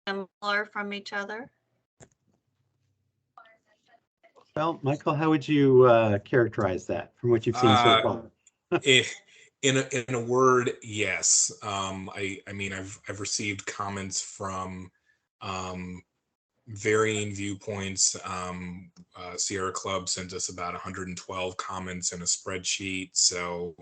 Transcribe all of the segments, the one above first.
similar from each other? Well, Michael, how would you characterize that from what you've seen so far? In a word, yes. I mean, I've received comments from varying viewpoints. Sierra Club sent us about 112 comments in a spreadsheet, so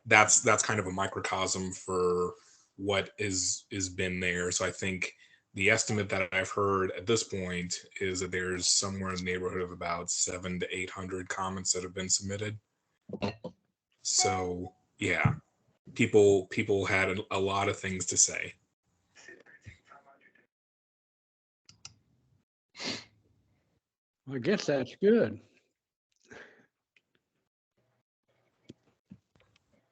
that's kind of a microcosm for what is been there. So I think the estimate that I've heard at this point is that there's somewhere in the neighborhood of about 700 to 800 comments that have been submitted. So yeah, people had a lot of things to say. I guess that's good.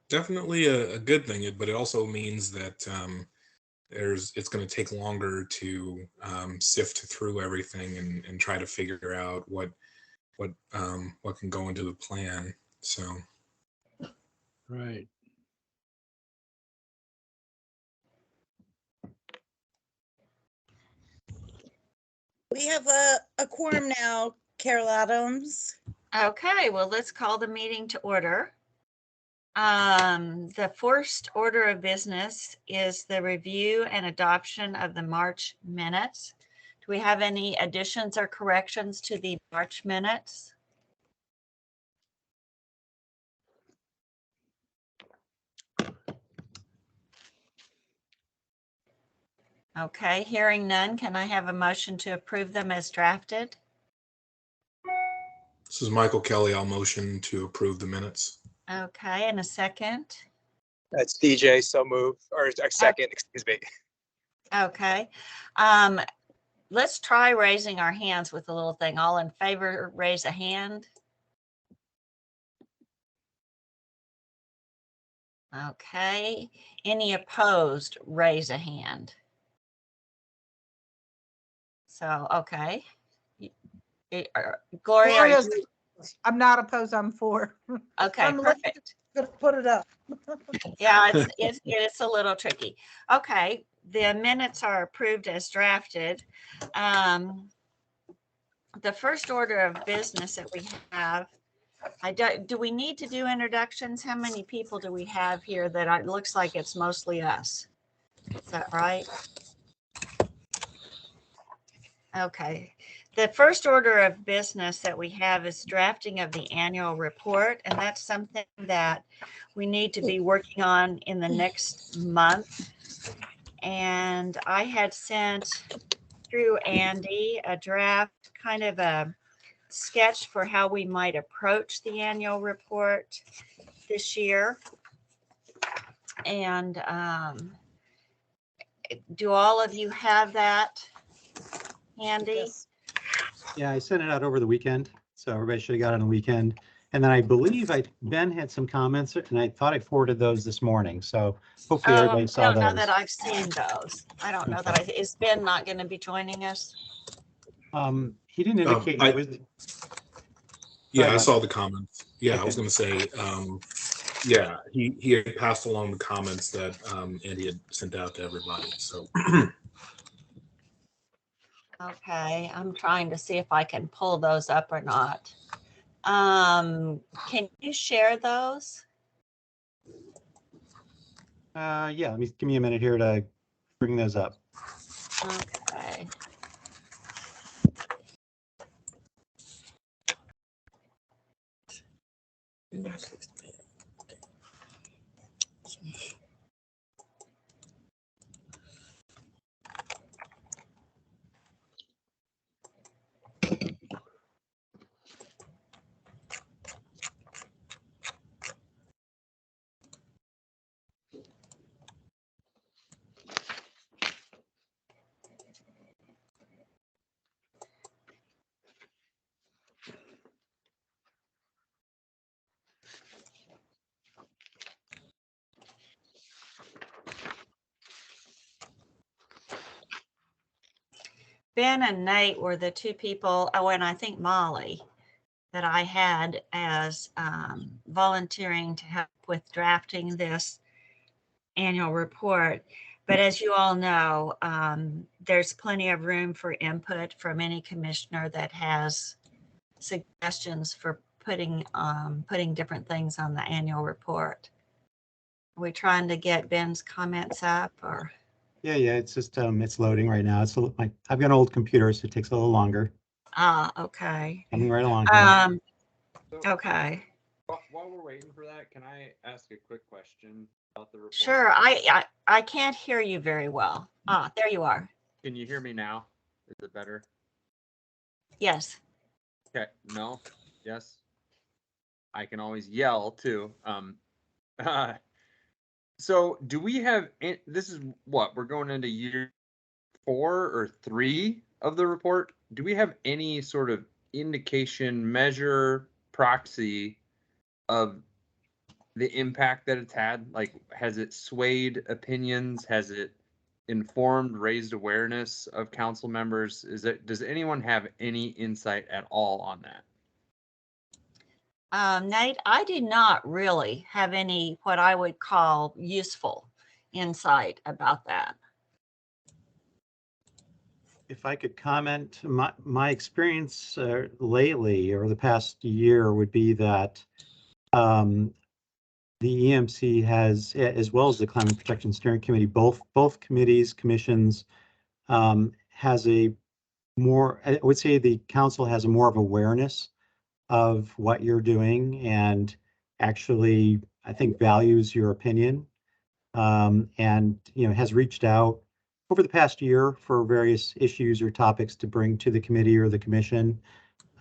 Definitely a good thing, but it also means that it's going to take longer to sift through everything and try to figure out what can go into the plan. So Right. We have a quorum now, Carol Adams. Okay, well, let's call the meeting to order. The first order of business is the review and adoption of the March minutes. Do we have any additions or corrections to the March minutes? Okay, hearing none, can I have a motion to approve them as drafted? this is Michael Kelly. I'll motion to approve the minutes. Okay, and a second. That's DJ, so move, or a second, excuse me. Okay. Let's try raising our hands with the little thing. All in favor, raise a hand. Okay. Any opposed, raise a hand. So, okay. Gloria, are Gloria's, you- I'm not opposed, I'm for. okay, I'm looking perfect. to put it up. Yeah, it's a little tricky. Okay, the minutes are approved as drafted. The first order of business that we have, do we need to do introductions? How many people do we have here that it looks like it's mostly us? Is that right? Okay. The first order of business that we have is drafting of the annual report, and that's something that we need to be working on in the next month. And I had sent through Andy a draft, kind of a sketch for how we might approach the annual report this year. And do all of you have that handy? Yes. Yeah, I sent it out over the weekend, so everybody should have got it on the weekend. And then I believe Ben had some comments, and I thought I forwarded those this morning. So hopefully everybody saw I don't those. know that I've seen those. I don't know that is Ben not going to be joining us? He didn't indicate. Yeah, I saw the comments. Yeah, I was going to say, yeah, he had passed along the comments that Andy had sent out to everybody. So. Okay, I'm trying to see if I can pull those up or not. Can you share those? Yeah, give me a minute here to bring those up. Okay. Ben and Nate were the two people, oh, and I think Molly, that I had as volunteering to help with drafting this annual report. But as you all know, there's plenty of room for input from any commissioner that has suggestions for putting different things on the annual report. Are we trying to get Ben's comments up or? Yeah, it's just, it's loading right now. I've got an old computer, so it takes a little longer. Okay. Coming right along. Here. Okay. While we're waiting for that, can I ask a quick question about the report? Sure. I can't hear you very well. There you are. Can you hear me now? Is it better? Yes. Okay. No. Yes. I can always yell too. So do we have, this is what, we're going into year 4 or 3 of the report. Do we have any sort of indication, measure, proxy of the impact that it's had? Like, has it swayed opinions? Has it informed, raised awareness of council members? Does anyone have any insight at all on that? Nate, I do not really have any what I would call useful insight about that. If I could comment, my experience lately or the past year would be that the EMC has, as well as the Climate Protection Steering Committee, both committees, commissions, has a more, I would say the council has a more of awareness of what you're doing and actually, I think, values your opinion, and has reached out over the past year for various issues or topics to bring to the committee or the commission.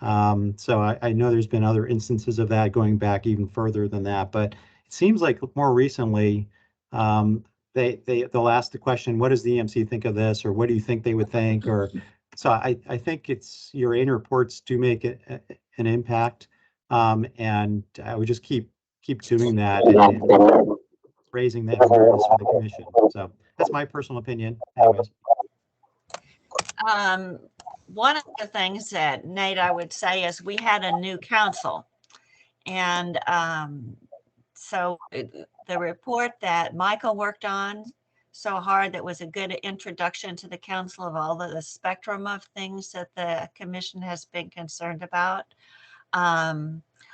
So I know there's been other instances of that going back even further than that, but it seems like more recently they'll ask the question, what does the EMC think of this, or what do you think they would think? Or so I think it's your annual reports do make an impact, and I would just keep doing that and raising that awareness for the commission. So that's my personal opinion. Anyways. One of the things that, Nate, I would say is we had a new council. And so the report that Michael worked on so hard, that was a good introduction to the council of all the spectrum of things that the commission has been concerned about.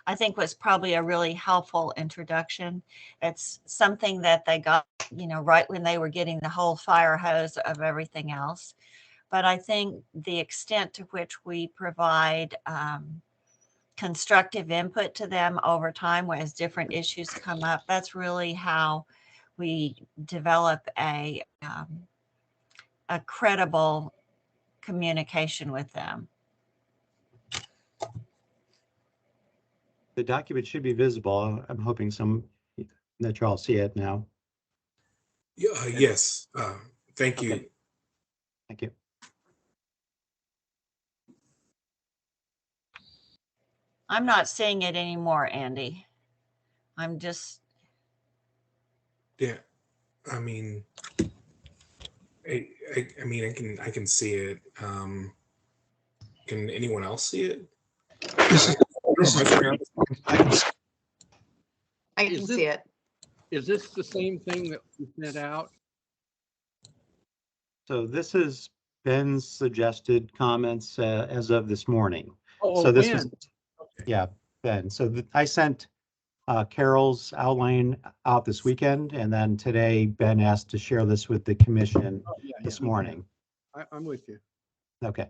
I think was probably a really helpful introduction. It's something that they got, right when they were getting the whole fire hose of everything else. But I think the extent to which we provide constructive input to them over time as different issues come up, that's really how we develop a credible communication with them. The document should be visible. I'm hoping that you all see it now. Yeah, yes. Thank you. Okay. Thank you. I'm not seeing it anymore, Andy. I'm just. Yeah, I mean, I can see it. Can anyone else see it? I can see it. Is this the same thing that we sent out? So this is Ben's suggested comments as of this morning. Oh, so this Ben. is, yeah, Ben. So I sent Carol's outline out this weekend, and then today Ben asked to share this with the commission this morning. I'm with you. Okay.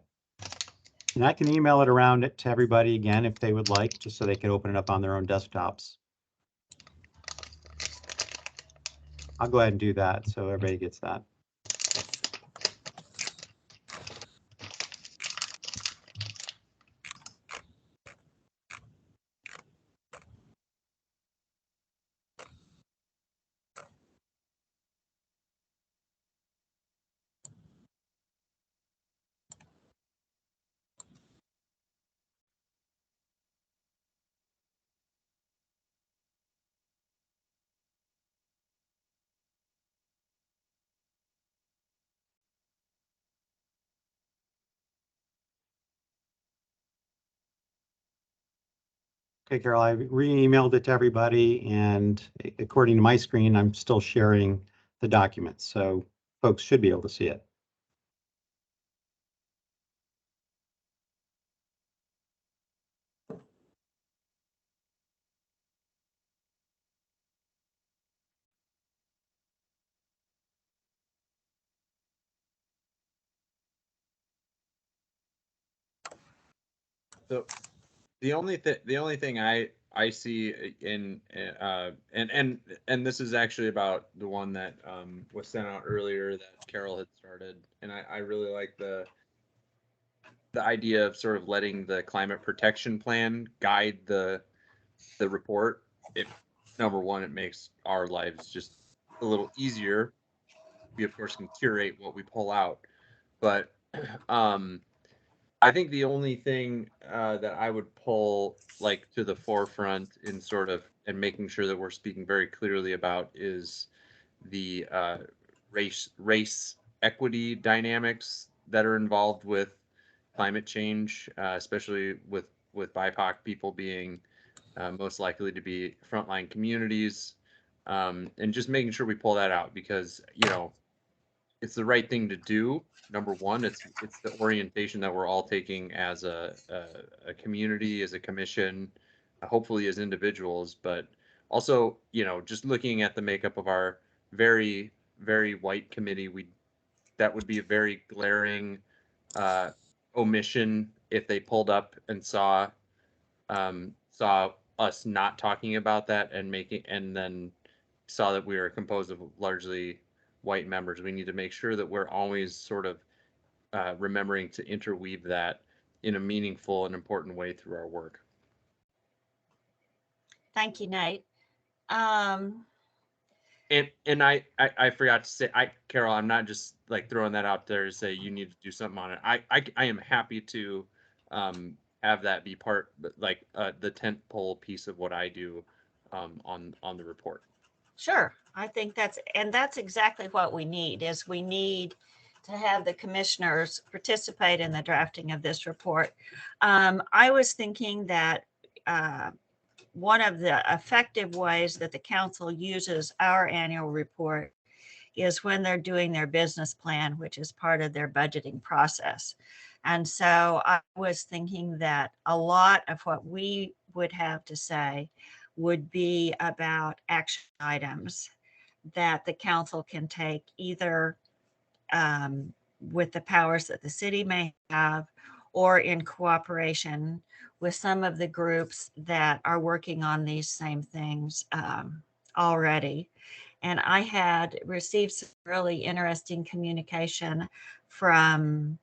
And I can email it around to everybody again if they would like, just so they can open it up on their own desktops. I'll go ahead and do that so everybody gets that. Okay, Carol, I re-emailed it to everybody, and according to my screen, I'm still sharing the documents. So folks should be able to see it. So the only thing I see in and this is actually about the one that was sent out earlier that Carol had started, and I really like the idea of sort of letting the climate protection plan guide the report. It, number one, it makes our lives just a little easier. We of course can curate what we pull out, but I think the only thing that I would pull like to the forefront in sort of and making sure that we're speaking very clearly about is the race equity dynamics that are involved with climate change, especially with BIPOC people being most likely to be frontline communities, and just making sure we pull that out because it's the right thing to do. Number one, it's the orientation that we're all taking as a community, as a commission, hopefully as individuals, but also just looking at the makeup of our very very white committee, that would be a very glaring omission if they pulled up and saw us not talking about that and then saw that we are composed of largely white members. We need to make sure that we're always sort of remembering to interweave that in a meaningful and important way through our work. Thank you, Nate. And I forgot to say, Carol, I'm not just like throwing that out there to say you need to do something on it. I am happy to have that be part, like the tent pole piece of what I do on the report. Sure. I think that's exactly what we need we need to have the commissioners participate in the drafting of this report. I was thinking that one of the effective ways that the council uses our annual report is when they're doing their business plan, which is part of their budgeting process. And so I was thinking that a lot of what we would have to say would be about action items that the council can take either with the powers that the city may have or in cooperation with some of the groups that are working on these same things already. And I had received some really interesting communication from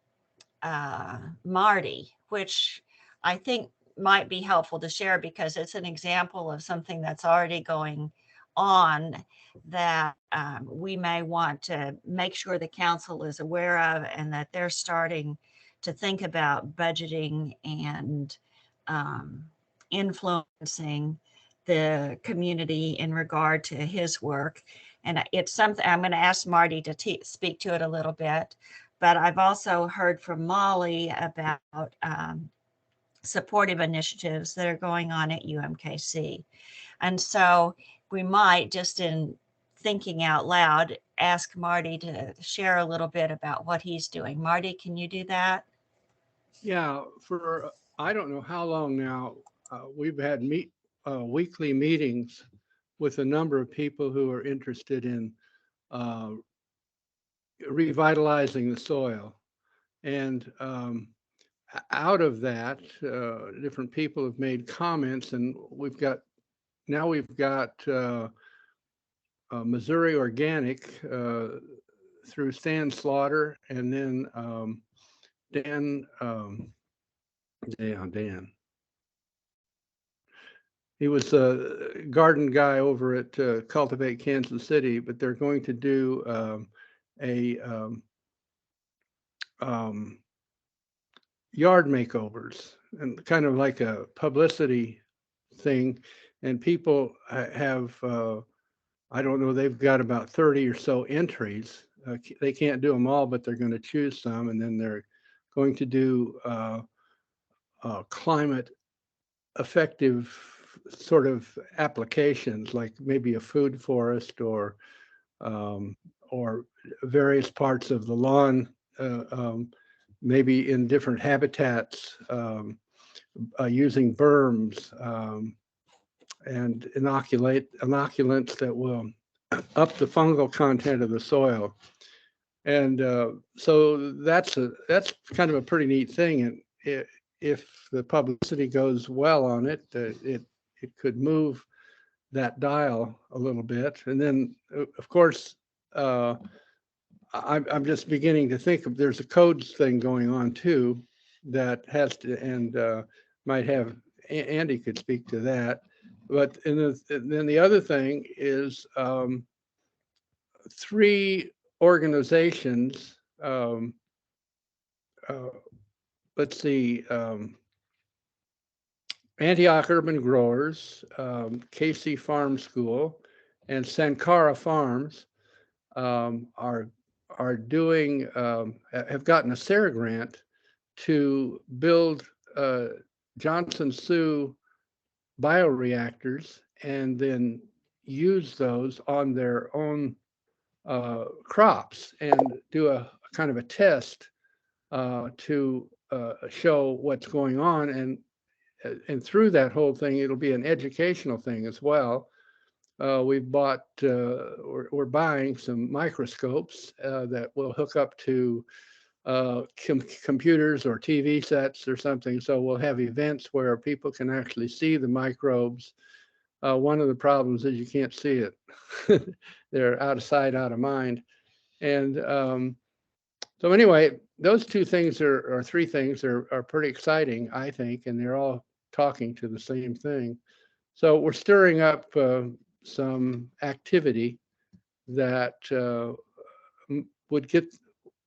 Marty, which I think might be helpful to share because it's an example of something that's already going on that we may want to make sure the council is aware of and that they're starting to think about budgeting and influencing the community in regard to his work. And it's something I'm going to ask Marty to speak to it a little bit. But I've also heard from Molly about supportive initiatives that are going on at UMKC. And so we might, just in thinking out loud, ask Marty to share a little bit about what he's doing. Marty, can you do that? Yeah, for I don't know how long now, we've had weekly meetings with a number of people who are interested in revitalizing the soil. And out of that, different people have made comments, and we've got Missouri Organic through Stan Slaughter, and then Dan. He was a garden guy over at Cultivate Kansas City, but they're going to do yard makeovers and kind of like a publicity thing. And people have, I don't know, they've got about 30 or so entries. They can't do them all, but they're going to choose some. And then they're going to do climate effective sort of applications, like maybe a food forest or various parts of the lawn, maybe in different habitats, using berms and inoculants that will up the fungal content of the soil. And so that's kind of a pretty neat thing. And if the publicity goes well on it, it could move that dial a little bit. And then, of course, I'm just beginning to think of, there's a codes thing going on too that has to, and might have, Andy could speak to that. But and then the other thing is 3 organizations, let's see, Antioch Urban Growers, KC Farm School, and Sankara Farms are doing, have gotten a SARE grant to build Johnson Sioux bioreactors and then use those on their own crops and do a kind of a test to show what's going on. And through that whole thing, it'll be an educational thing as well. We've bought, we're buying some microscopes that will hook up to computers or TV sets or something. So we'll have events where people can actually see the microbes. One of the problems is you can't see it. They're out of sight, out of mind. And so anyway, those 2 things or 3 things are pretty exciting, I think, and they're all talking to the same thing. So we're stirring up some activity that would get,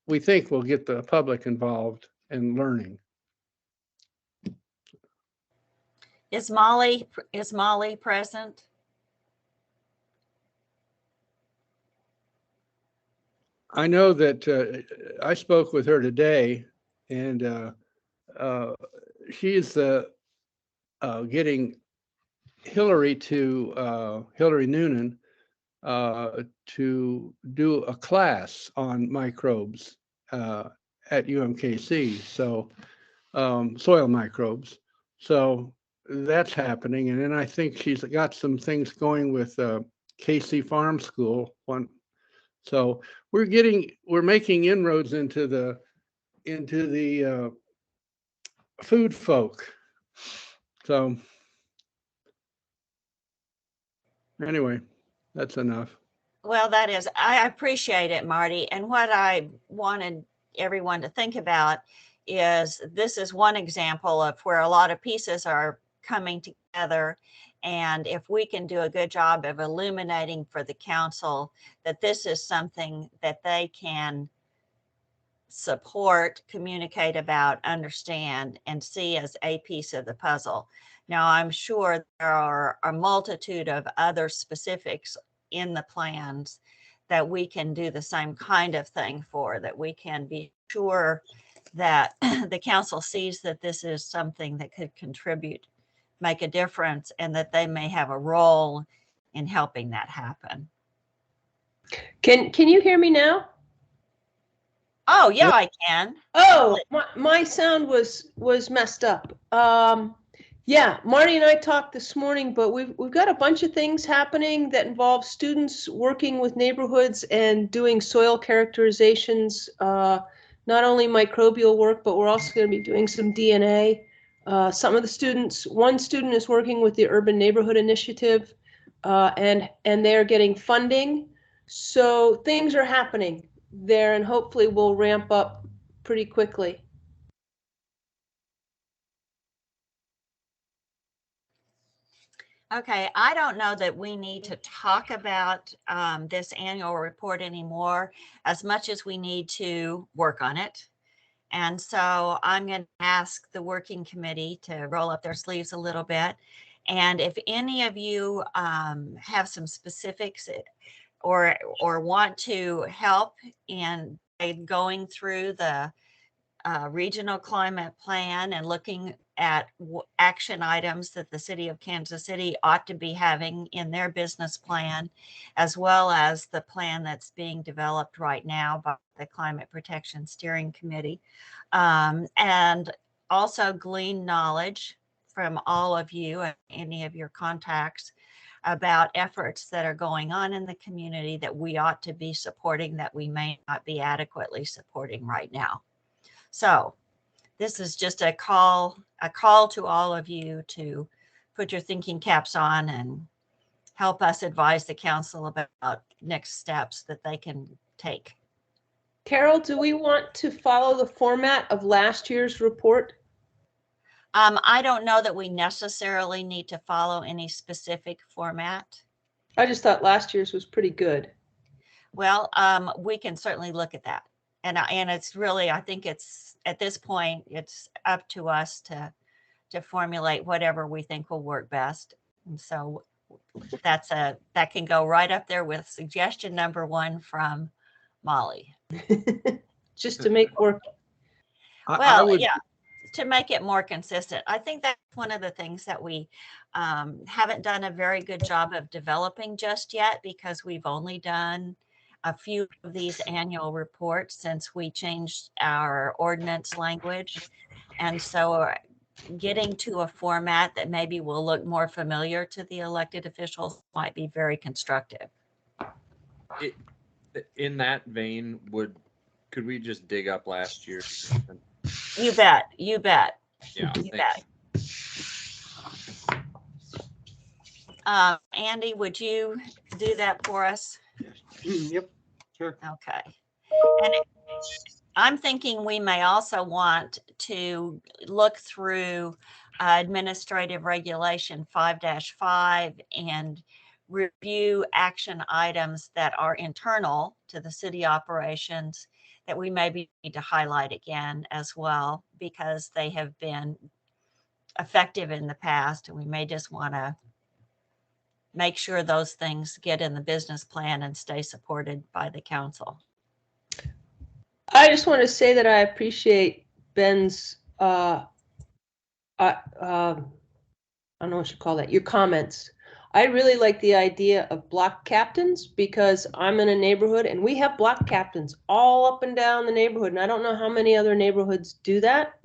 we think will get the public involved in learning. Is Molly present? I know that I spoke with her today, and she's getting Hillary Noonan to do a class on microbes at UMKC, so soil microbes. So that's happening. And then I think she's got some things going with KC Farm School. So we're making inroads into the food folk. So anyway, that's enough. Well, that is, I appreciate it, Marty. And what I wanted everyone to think about is this is one example of where a lot of pieces are coming together. And if we can do a good job of illuminating for the council that this is something that they can support, communicate about, understand, and see as a piece of the puzzle. Now, I'm sure there are a multitude of other specifics in the plans that we can do the same kind of thing for, that we can be sure that the council sees that this is something that could contribute, make a difference, and that they may have a role in helping that happen. Can you hear me now? Oh, yeah, I can. Oh, my sound was messed up. Yeah, Marty and I talked this morning, but we've got a bunch of things happening that involve students working with neighborhoods and doing soil characterizations, not only microbial work, but we're also going to be doing some DNA. Some of the students, one student is working with the Urban Neighborhood Initiative, and they're getting funding. So things are happening there, and hopefully we'll ramp up pretty quickly. Okay, I don't know that we need to talk about this annual report anymore as much as we need to work on it. And so I'm going to ask the working committee to roll up their sleeves a little bit. And if any of you have some specifics or want to help in going through the regional climate plan and looking at action items that the city of Kansas City ought to be having in their business plan, as well as the plan that's being developed right now by the Climate Protection Steering Committee, and also glean knowledge from all of you and any of your contacts about efforts that are going on in the community that we ought to be supporting that we may not be adequately supporting right now. So this is just a call to all of you to put your thinking caps on and help us advise the council about next steps that they can take. Carol, do we want to follow the format of last year's report? I don't know that we necessarily need to follow any specific format. I just thought last year's was pretty good. Well, we can certainly look at that. And it's really, I think it's, at this point, it's up to us to formulate whatever we think will work best. And so that can go right up there with suggestion number 1 from Molly. Just to make work. Well, yeah, to make it more consistent. I think that's one of the things that we haven't done a very good job of developing just yet, because we've only done a few of these annual reports since we changed our ordinance language. And so getting to a format that maybe will look more familiar to the elected officials might be very constructive. In that vein, could we just dig up last year? You bet. You bet. Yeah. You bet. Andy, would you do that for us? Yep, sure. Okay. And I'm thinking we may also want to look through Administrative Regulation 5-5 and review action items that are internal to the city operations that we maybe need to highlight again as well, because they have been effective in the past, and we may just want to make sure those things get in the business plan and stay supported by the council. I just want to say that I appreciate Ben's, I don't know what you call that, your comments. I really like the idea of block captains, because I'm in a neighborhood and we have block captains all up and down the neighborhood. And I don't know how many other neighborhoods do that.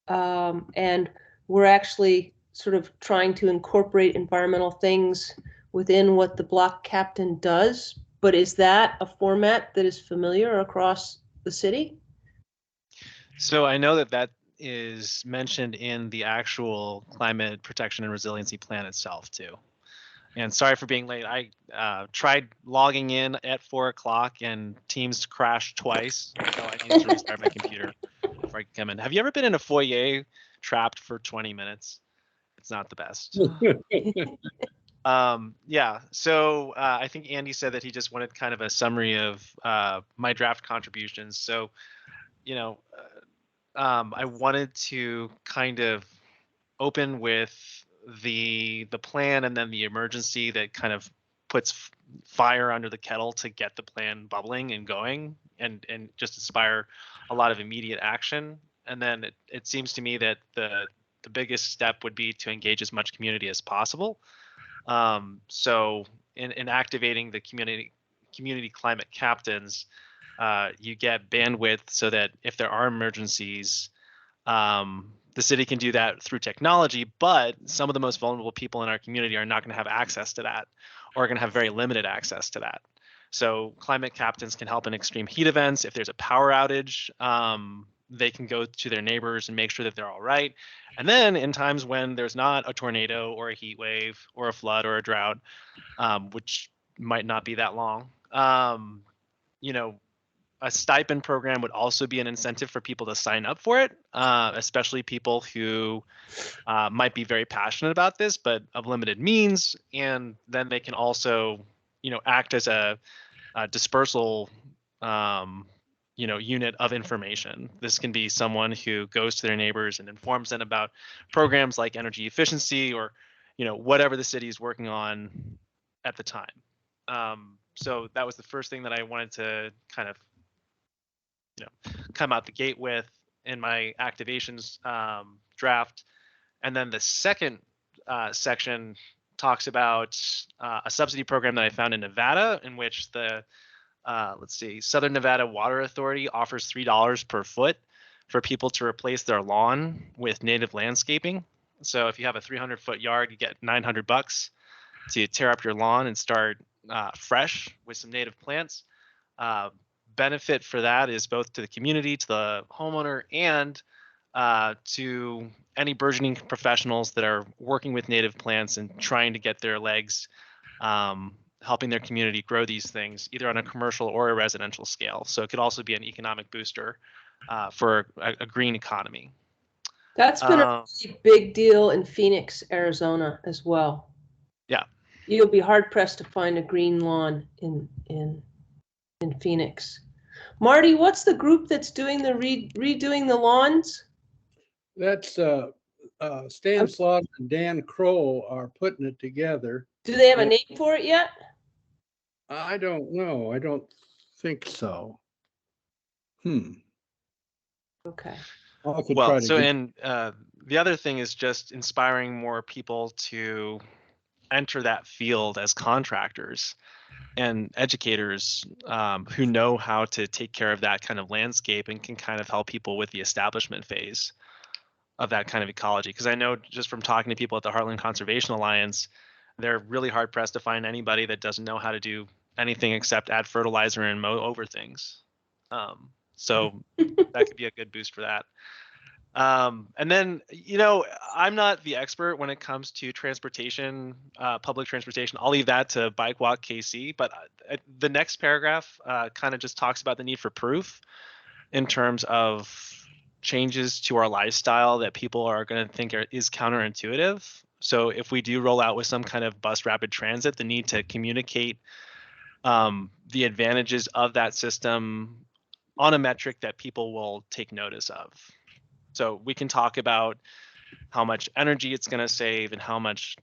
And we're actually sort of trying to incorporate environmental things within what the block captain does. But is that a format that is familiar across the city? So I know that is mentioned in the actual climate protection and resiliency plan itself too. And sorry for being late. I tried logging in at 4 o'clock and Teams crashed twice. So I needed to restart my computer before I could come in. Have you ever been in a foyer trapped for 20 minutes? It's not the best. Yeah, so I think Andy said that he just wanted kind of a summary of my draft contributions. So, you know, I wanted to kind of open with the plan and then the emergency that kind of puts fire under the kettle to get the plan bubbling and going and just inspire a lot of immediate action. And then it seems to me that the biggest step would be to engage as much community as possible. So in activating the community climate captains, you get bandwidth so that if there are emergencies, the city can do that through technology, but some of the most vulnerable people in our community are not going to have access to that, or are going to have very limited access to that. So climate captains can help in extreme heat events. If there's a power outage, they can go to their neighbors and make sure that they're all right. And then in times when there's not a tornado or a heat wave or a flood or a drought, which might not be that long, you know, a stipend program would also be an incentive for people to sign up for it, especially people who might be very passionate about this, but of limited means. And then they can also, you know, act as a dispersal, you know, unit of information. This can be someone who goes to their neighbors and informs them about programs like energy efficiency or, you know, whatever the city is working on at the time. So that was the first thing that I wanted to kind of, you know, come out the gate with in my activations draft. And then the second section talks about a subsidy program that I found in Nevada, in which the let's see, Southern Nevada Water Authority offers $3 per foot for people to replace their lawn with native landscaping. So if you have a 300-foot yard, you get $900 to tear up your lawn and start fresh with some native plants. Benefit for that is both to the community, to the homeowner, and to any burgeoning professionals that are working with native plants and trying to get their legs helping their community grow these things, either on a commercial or a residential scale. So it could also be an economic booster for a green economy. That's been a really big deal in Phoenix, Arizona as well. Yeah. You'll be hard pressed to find a green lawn in Phoenix. Marty, what's the group that's doing the redoing the lawns? That's Stan Slaughter and Dan Kroll are putting it together. Do they have a name for it yet? I don't know. I don't think so. Okay. Well, so and the other thing is just inspiring more people to enter that field as contractors and educators who know how to take care of that kind of landscape and can kind of help people with the establishment phase of that kind of ecology. Because I know just from talking to people at the Heartland Conservation Alliance, they're really hard pressed to find anybody that doesn't know how to do anything except add fertilizer and mow over things. So that could be a good boost for that. And then, you know, I'm not the expert when it comes to transportation, public transportation. I'll leave that to Bike Walk KC. But the next paragraph kind of just talks about the need for proof in terms of changes to our lifestyle that people are going to think is counterintuitive. So if we do roll out with some kind of bus rapid transit, the need to communicate the advantages of that system on a metric that people will take notice of. So we can talk about how much energy it's going to save and how much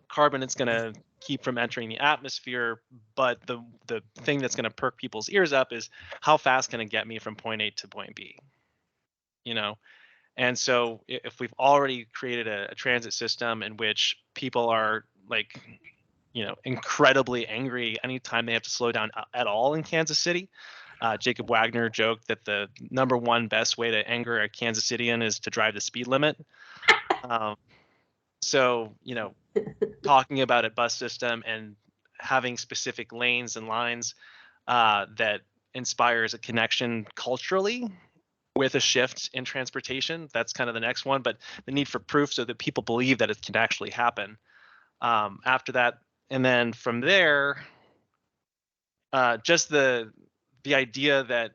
carbon it's going to keep from entering the atmosphere. But the thing that's going to perk people's ears up is how fast can it get me from point A to point B? You know, and so if we've already created a transit system in which people are like, you know, incredibly angry anytime they have to slow down at all in Kansas City. Jacob Wagner joked that the #1 best way to anger a Kansas Cityan is to drive the speed limit. So, you know, talking about a bus system and having specific lanes and lines that inspires a connection culturally with a shift in transportation, that's kind of the next one. But the need for proof so that people believe that it can actually happen. After that, and then from there, just the idea that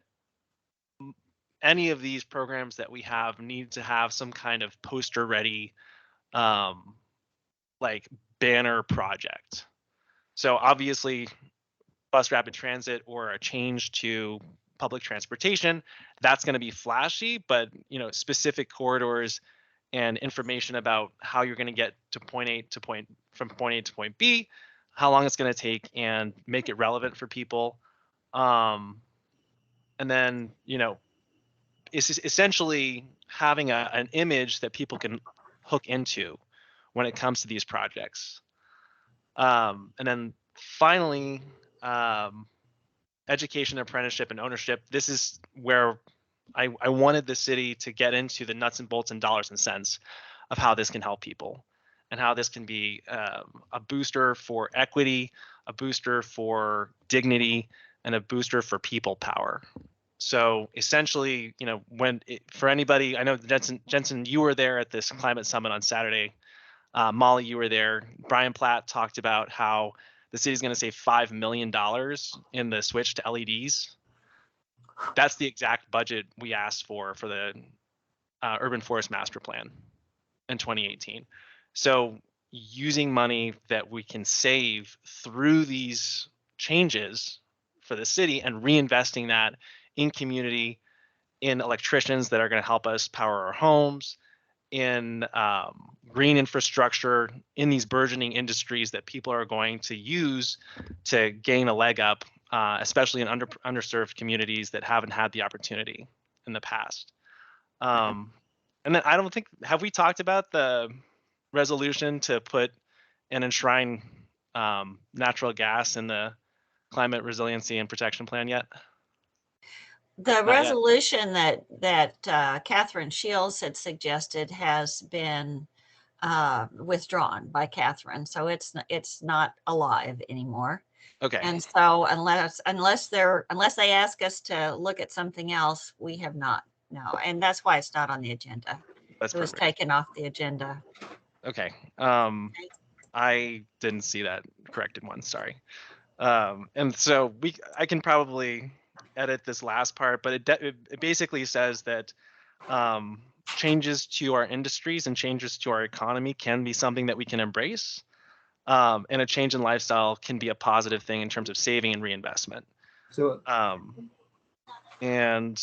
any of these programs that we have need to have some kind of poster ready like banner project. So obviously bus rapid transit or a change to public transportation, that's going to be flashy, but you know, specific corridors and information about how you're going to get to point A to from point A to point B, how long it's going to take, and make it relevant for people. And then, you know, it's essentially having an image that people can hook into when it comes to these projects. And then finally, education, apprenticeship, and ownership. This is where I wanted the city to get into the nuts and bolts and dollars and cents of how this can help people and how this can be a booster for equity, a booster for dignity, and a booster for people power. So essentially, you know, for anybody, I know Jensen, you were there at this climate summit on Saturday. Molly, you were there. Brian Platt talked about how the city's going to save $5 million in the switch to LEDs. That's the exact budget we asked for the Urban Forest Master Plan in 2018. So using money that we can save through these changes for the city and reinvesting that in community, in electricians that are going to help us power our homes, in green infrastructure, in these burgeoning industries that people are going to use to gain a leg up, especially in underserved communities that haven't had the opportunity in the past. And then I don't think, have we talked about the resolution to put and enshrine natural gas in the climate resiliency and protection plan yet? The yet. resolution that Catherine Shields had suggested has been withdrawn by Catherine, so it's not alive anymore. Okay. And so unless they ask us to look at something else, we have not. No, and that's why it's not on the agenda. That's It was perfect. taken off the agenda. Okay. I didn't see that corrected one. Sorry. And so I can probably edit this last part, but it basically says that changes to our industries and changes to our economy can be something that we can embrace. And a change in lifestyle can be a positive thing in terms of saving and reinvestment. So And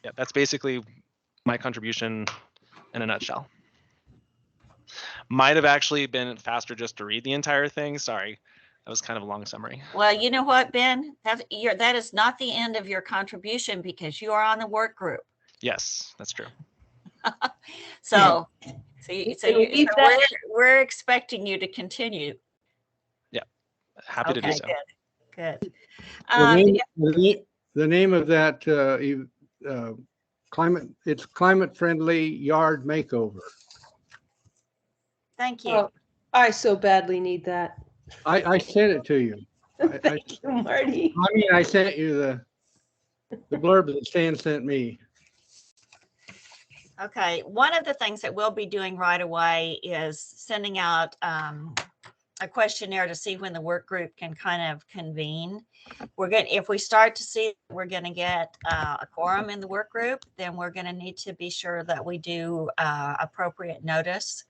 yeah, that's basically my contribution in a nutshell. Might have actually been faster just to read the entire thing. Sorry, that was kind of a long summary. Well, you know what, Ben? That is not the end of your contribution because you are on the work group. Yes, that's true. So we're expecting you to continue. Yeah, happy to do so. Good. The name of that it's climate friendly yard makeover. Thank you. Oh, I so badly need that. I sent it to you. Thank you, Marty. I mean, I sent you the blurb that Stan sent me. Okay, one of the things that we'll be doing right away is sending out a questionnaire to see when the work group can kind of convene. If we start to see we're going to get a quorum in the work group, then we're going to need to be sure that we do appropriate notice.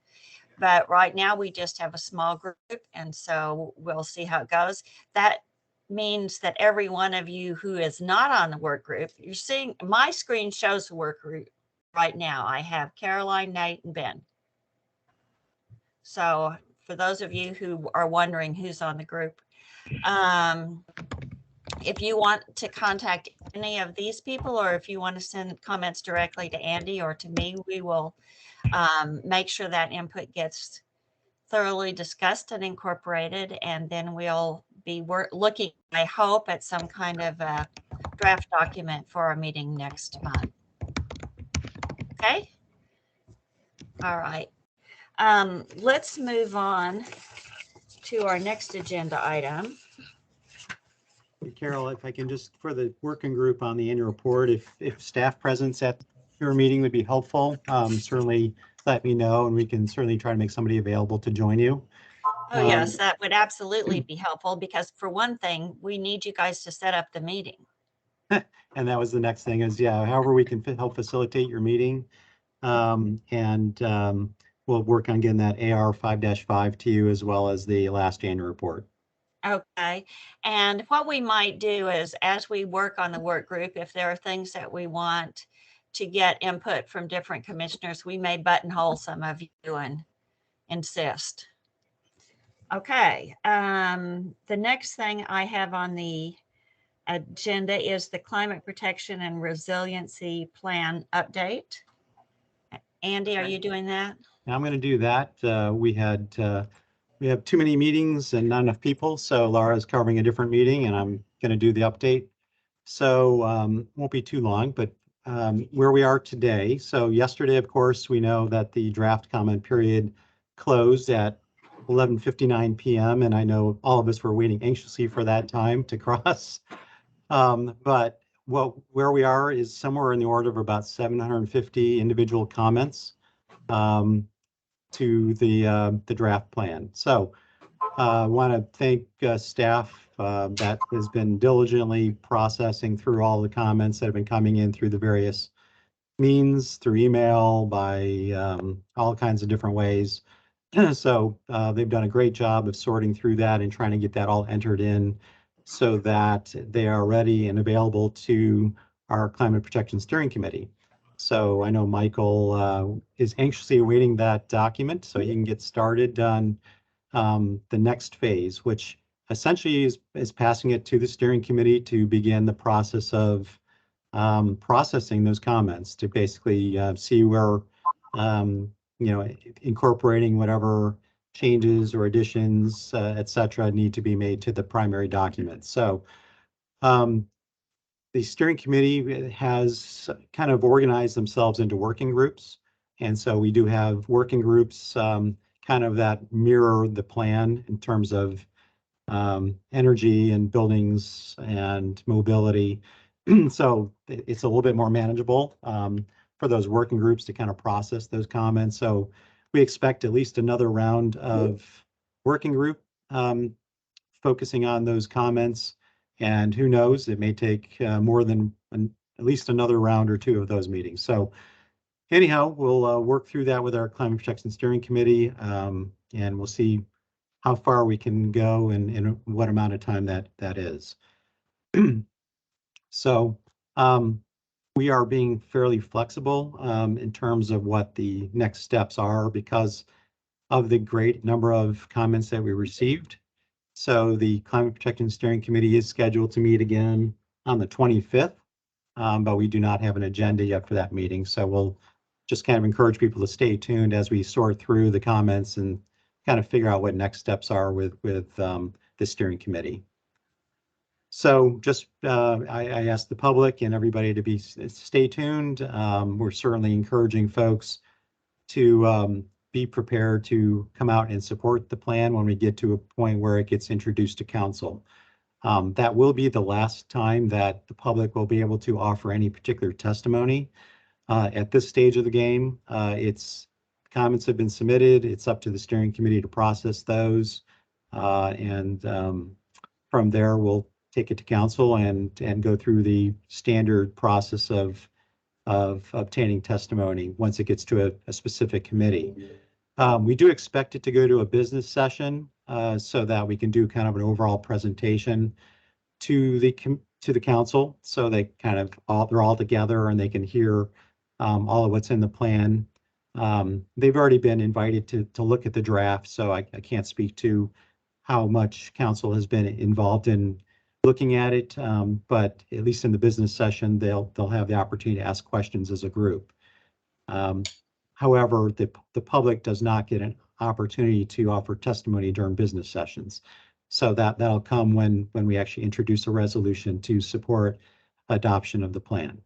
But right now we just have a small group, and so we'll see how it goes. That means that every one of you who is not on the work group, you're seeing my screen shows the work group right now. I have Caroline, Nate, and Ben. So for those of you who are wondering who's on the group, if you want to contact any of these people, or if you want to send comments directly to Andy or to me, we will make sure that input gets thoroughly discussed and incorporated, and then we'll be looking, I hope, at some kind of a draft document for our meeting next month. Okay. All right. Let's move on to our next agenda item. Carol, if I can just, for the working group on the annual report, if staff presence at your meeting would be helpful, certainly let me know, and we can certainly try to make somebody available to join you. Oh, yes, that would absolutely be helpful, because for one thing, we need you guys to set up the meeting. And that was the next thing is, yeah, however we can help facilitate your meeting. We'll work on getting that AR 5-5 to you, as well as the last annual report. Okay. And what we might do is, as we work on the work group, if there are things that we want to get input from different commissioners, we may buttonhole some of you and insist. Okay. The next thing I have on the agenda is the Climate Protection and Resiliency Plan update. Andy, are you doing that? I'm going to do that. We have too many meetings and not enough people, so Laura's covering a different meeting, and I'm going to do the update. So won't be too long, but where we are today. So yesterday, of course, we know that the draft comment period closed at 11:59 p.m. and I know all of us were waiting anxiously for that time to cross. But where we are is somewhere in the order of about 750 individual comments to the draft plan. So I want to thank staff that has been diligently processing through all the comments that have been coming in through the various means, through email, by all kinds of different ways. So they've done a great job of sorting through that and trying to get that all entered in so that they are ready and available to our Climate Protection Steering Committee. So I know Michael is anxiously awaiting that document so he can get started on the next phase, which essentially is passing it to the steering committee to begin the process of processing those comments to basically see where, incorporating whatever changes or additions, et cetera, need to be made to the primary document. So the steering committee has kind of organized themselves into working groups. And so we do have working groups kind of that mirror the plan in terms of energy and buildings and mobility. So it's a little bit more manageable for those working groups to kind of process those comments. So we expect at least another round of working group focusing on those comments. And who knows, it may take more than at least another round or two of those meetings. So anyhow, we'll work through that with our Climate Protection Steering Committee, and we'll see how far we can go and in what amount of time that is. So we are being fairly flexible in terms of what the next steps are because of the great number of comments that we received. So the Climate Protection Steering Committee is scheduled to meet again on the 25th, but we do not have an agenda yet for that meeting. So we'll just kind of encourage people to stay tuned as we sort through the comments and kind of figure out what next steps are with the steering committee. So just I asked the public and everybody to stay tuned. We're certainly encouraging folks to be prepared to come out and support the plan when we get to a point where it gets introduced to council. That will be the last time that the public will be able to offer any particular testimony. At this stage of the game, comments have been submitted. It's up to the steering committee to process those. And from there, we'll take it to council and go through the standard process of obtaining testimony once it gets to a specific committee. We do expect it to go to a business session so that we can do kind of an overall presentation to the council, so they kind of they're all together and they can hear all of what's in the plan. They've already been invited to look at the draft, so I can't speak to how much council has been involved in looking at it, but at least in the business session, they'll have the opportunity to ask questions as a group. However, the public does not get an opportunity to offer testimony during business sessions. So that'll come when we actually introduce a resolution to support adoption of the plan.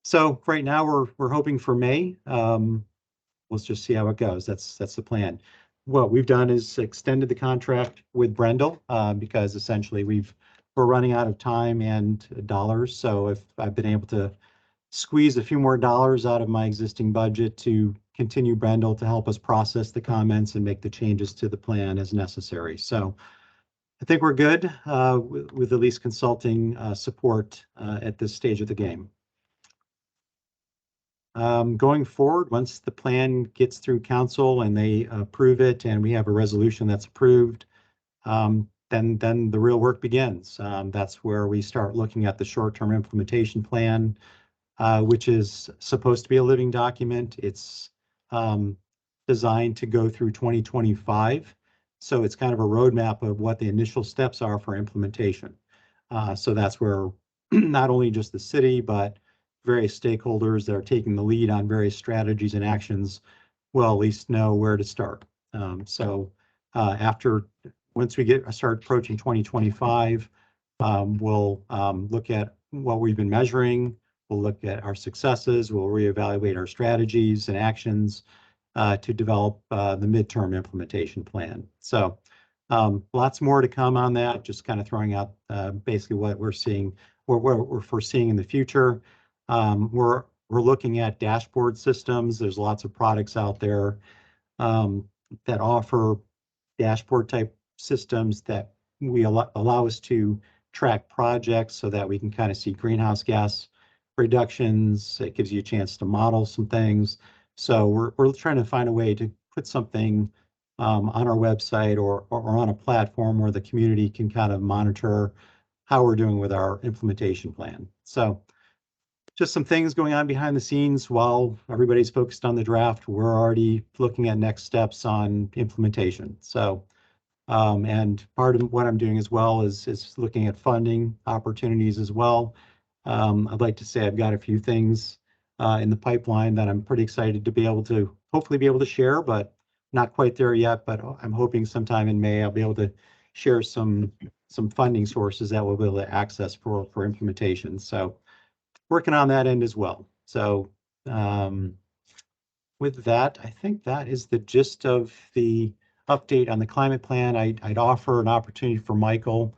So right now we're hoping for May. Let's just see how it goes. That's the plan. What we've done is extended the contract with Brendel because essentially we're running out of time and dollars. So if I've been able to squeeze a few more dollars out of my existing budget to continue Brendel to help us process the comments and make the changes to the plan as necessary. So I think we're good with at least consulting support at this stage of the game. Going forward, once the plan gets through council and they approve it and we have a resolution that's approved, then the real work begins. That's where we start looking at the short-term implementation plan, which is supposed to be a living document. It's designed to go through 2025. So it's kind of a roadmap of what the initial steps are for implementation. So that's where not only just the city, but various stakeholders that are taking the lead on various strategies and actions will at least know where to start. Once we start approaching 2025, we'll look at what we've been measuring. We'll look at our successes. We'll reevaluate our strategies and actions to develop the midterm implementation plan. So lots more to come on that, just kind of throwing out basically what we're seeing, what we're foreseeing in the future. We're looking at dashboard systems. There's lots of products out there that offer dashboard type systems that allow us to track projects so that we can kind of see greenhouse gas reductions. It gives you a chance to model some things. So we're trying to find a way to put something on our website or on a platform where the community can kind of monitor how we're doing with our implementation plan. So just some things going on behind the scenes while everybody's focused on the draft. We're already looking at next steps on implementation. So, and part of what I'm doing as well is looking at funding opportunities as well. I'd like to say I've got a few things in the pipeline that I'm pretty excited to be able to hopefully be able to share, but not quite there yet. But I'm hoping sometime in May I'll be able to share some funding sources that we'll be able to access for implementation. So working on that end as well. So with that, I think that is the gist of the update on the climate plan. I'd offer an opportunity for Michael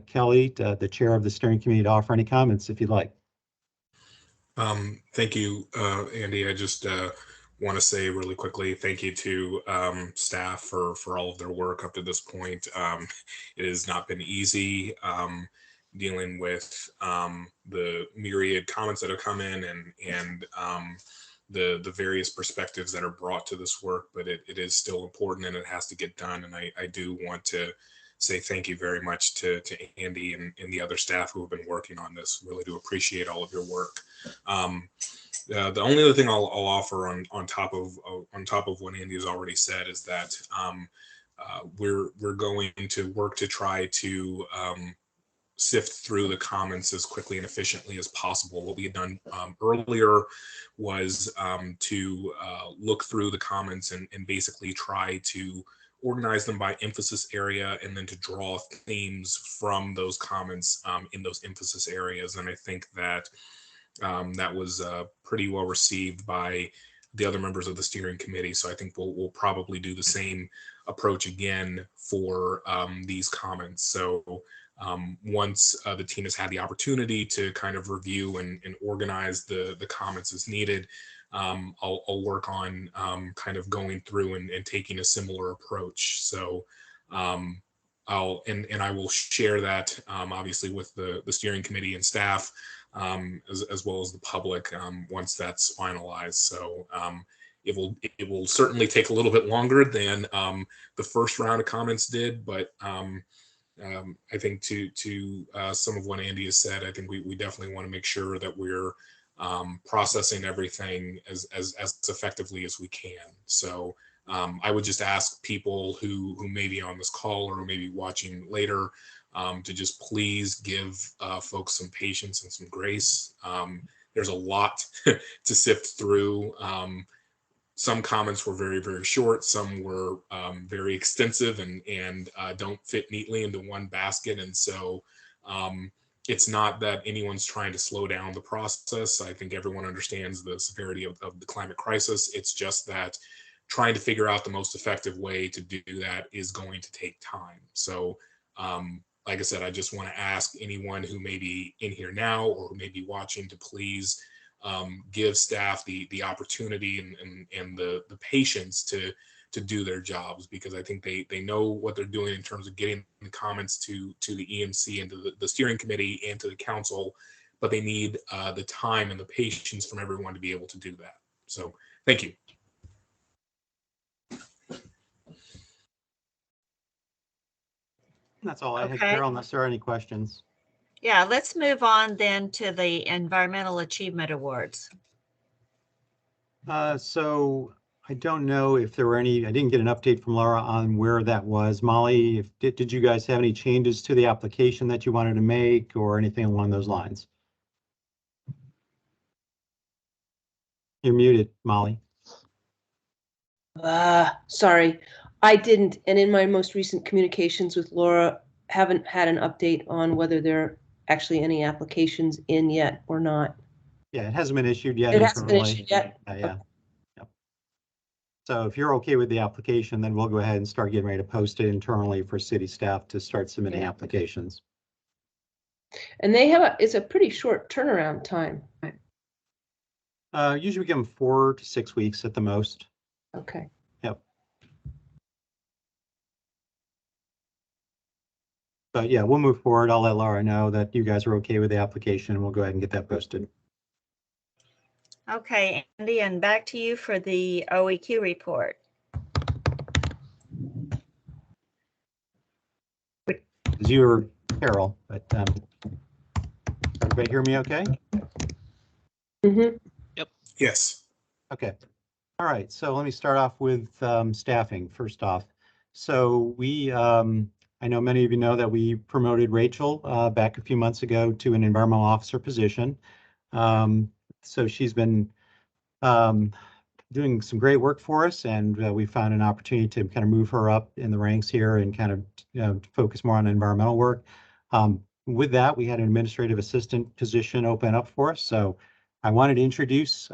Kelly, the chair of the steering committee, to offer any comments if you'd like. Thank you, Andy. I just want to say really quickly, thank you to staff for all of their work up to this point. It has not been easy dealing with the myriad comments that have come in and the various perspectives that are brought to this work, but it is still important and it has to get done. And I do want to say thank you very much to Andy and the other staff who have been working on this. Really do appreciate all of your work. The only other thing I'll offer on top of what Andy has already said is that we're going to work to try to sift through the comments as quickly and efficiently as possible. What we had done earlier was to look through the comments and basically try to organize them by emphasis area and then to draw themes from those comments in those emphasis areas. And I think that that was pretty well received by the other members of the steering committee. So I think we'll probably do the same approach again for these comments. So once the team has had the opportunity to kind of review and organize the comments as needed, I'll work on kind of going through and taking a similar approach. So I will share that obviously with the steering committee and staff as well as the public once that's finalized. So it will certainly take a little bit longer than the first round of comments did, but I think to some of what Andy has said, I think we definitely want to make sure that we're processing everything as effectively as we can. So I would just ask people who may be on this call or who may be watching later to just please give folks some patience and some grace. There's a lot to sift through. Some comments were very, very short. Some were very extensive and don't fit neatly into one basket. And so it's not that anyone's trying to slow down the process. I think everyone understands the severity of the climate crisis. It's just that trying to figure out the most effective way to do that is going to take time. So like I said, I just want to ask anyone who may be in here now or who may be watching to please give staff the opportunity and the patience to do their jobs, because I think they know what they're doing in terms of getting the comments to the EMC and to the steering committee and to the council, but they need the time and the patience from everyone to be able to do that. So thank you. That's all I had, Okay. Carol, unless there are any questions. Yeah, let's move on then to the Environmental Achievement Awards. So I don't know if there were any, I didn't get an update from Laura on where that was. Molly, did you guys have any changes to the application that you wanted to make or anything along those lines? You're muted, Molly. Sorry, I didn't. And in my most recent communications with Laura, haven't had an update on whether there are actually any applications in yet or not. Yeah, it hasn't been issued yet. It hasn't been internally. issued yet? Yeah. Yep. So if you're okay with the application, then we'll go ahead and start getting ready to post it internally for city staff to start submitting applications. And they have it's a pretty short turnaround time. Usually we give them 4 to 6 weeks at the most. Okay. Yep. But yeah, we'll move forward. I'll let Laura know that you guys are okay with the application and we'll go ahead and get that posted. Okay, Andy, and back to you for the OEQ report. As you were Carol, but everybody hear me okay? Mm-hmm. Yes. Okay. All right. So let me start off with staffing first off. So we I know many of you know that we promoted Rachel back a few months ago to an environmental officer position. So she's been doing some great work for us, and we found an opportunity to kind of move her up in the ranks here and kind of focus more on environmental work. With that, we had an administrative assistant position open up for us. So I wanted to introduce,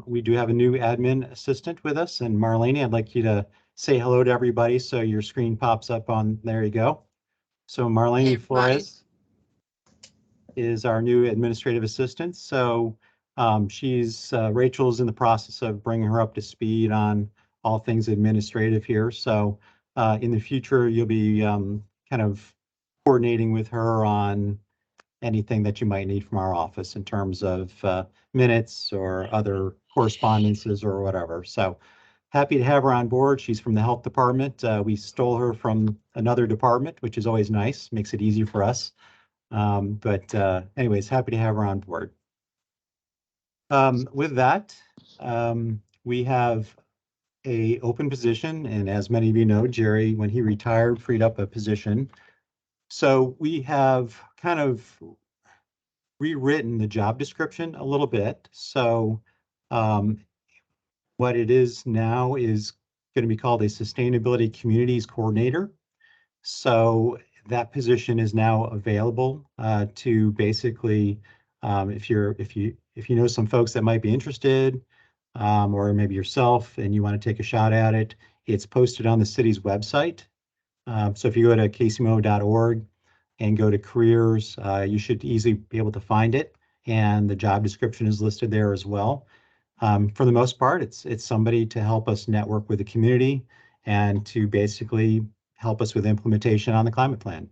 we do have a new admin assistant with us, and Marlene, I'd like you to say hello to everybody so your screen pops up on, there you go. So Marlene Flores is our new administrative assistant. So Rachel's in the process of bringing her up to speed on all things administrative here. So in the future, you'll be kind of coordinating with her on anything that you might need from our office in terms of minutes or other correspondences or whatever. So happy to have her on board. She's from the health department. We stole her from another department, which is always nice, makes it easy for us. But anyways, happy to have her on board. With that, we have a open position, and as many of you know, Jerry, when he retired, freed up a position. So we have kind of rewritten the job description a little bit. So what it is now is going to be called a Sustainability Communities Coordinator. So that position is now available to basically, if you know some folks that might be interested, or maybe yourself and you want to take a shot at it, it's posted on the city's website. So if you go to kcmo.org and go to careers, you should easily be able to find it, and the job description is listed there as well. For the most part, it's somebody to help us network with the community and to basically help us with implementation on the climate plan.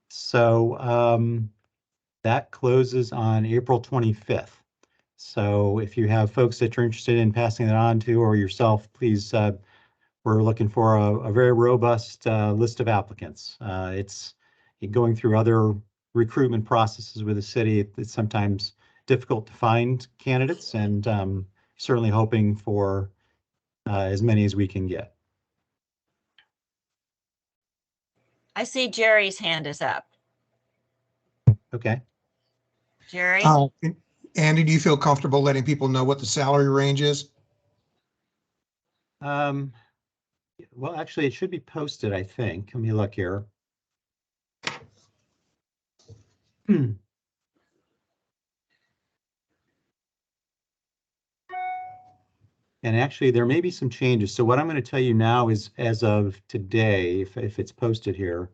So that closes on April 25th. So if you have folks that you're interested in passing that on to, or yourself, please, we're looking for a very robust list of applicants. It's going through other recruitment processes with the city. It's sometimes difficult to find candidates, and certainly hoping for as many as we can get. I see Jerry's hand is up. Okay. Jerry? Andy, do you feel comfortable letting people know what the salary range is? Well, actually, it should be posted, I think. Let me look here. And actually, there may be some changes. So what I'm going to tell you now is as of today, if it's posted here.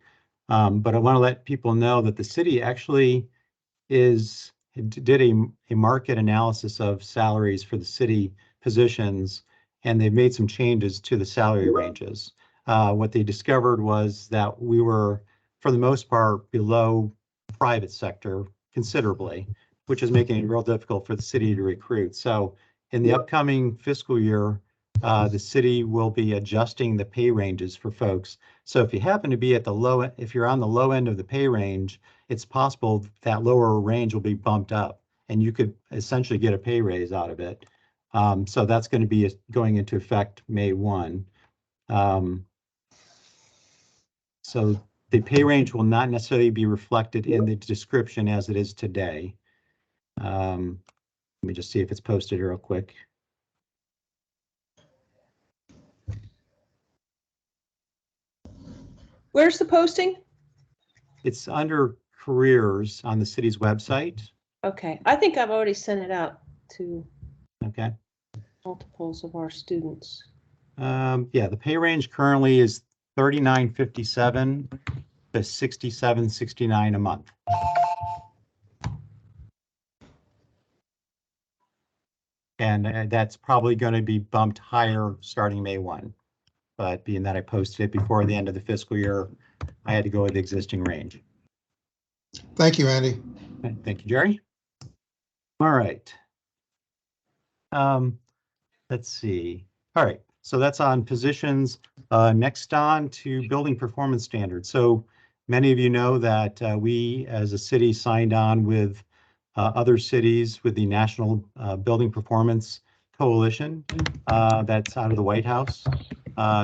But I want to let people know that the city actually did a market analysis of salaries for the city positions, and they've made some changes to the salary ranges. What they discovered was that we were, for the most part, below private sector considerably, which is making it real difficult for the city to recruit. So in the upcoming fiscal year, the city will be adjusting the pay ranges for folks. So if you happen to be at the low, if you're on the low end of the pay range, it's possible that lower range will be bumped up, and you could essentially get a pay raise out of it. So that's going to be going into effect May 1. So the pay range will not necessarily be reflected in the description as it is today. Let me just see if it's posted real quick. Where's the posting? It's under careers on the city's website. Okay, I think I've already sent it out to Okay. multiples of our students. Yeah, the pay range currently is $39.57 to $67.69 a month. And that's probably going to be bumped higher starting May 1. But being that I posted it before the end of the fiscal year, I had to go with the existing range. Thank you, Andy. Okay, thank you, Jerry. All right. Let's see. All right, so that's on positions. Next on to building performance standards. So many of you know that we as a city signed on with other cities with the National Building Performance Coalition that's out of the White House.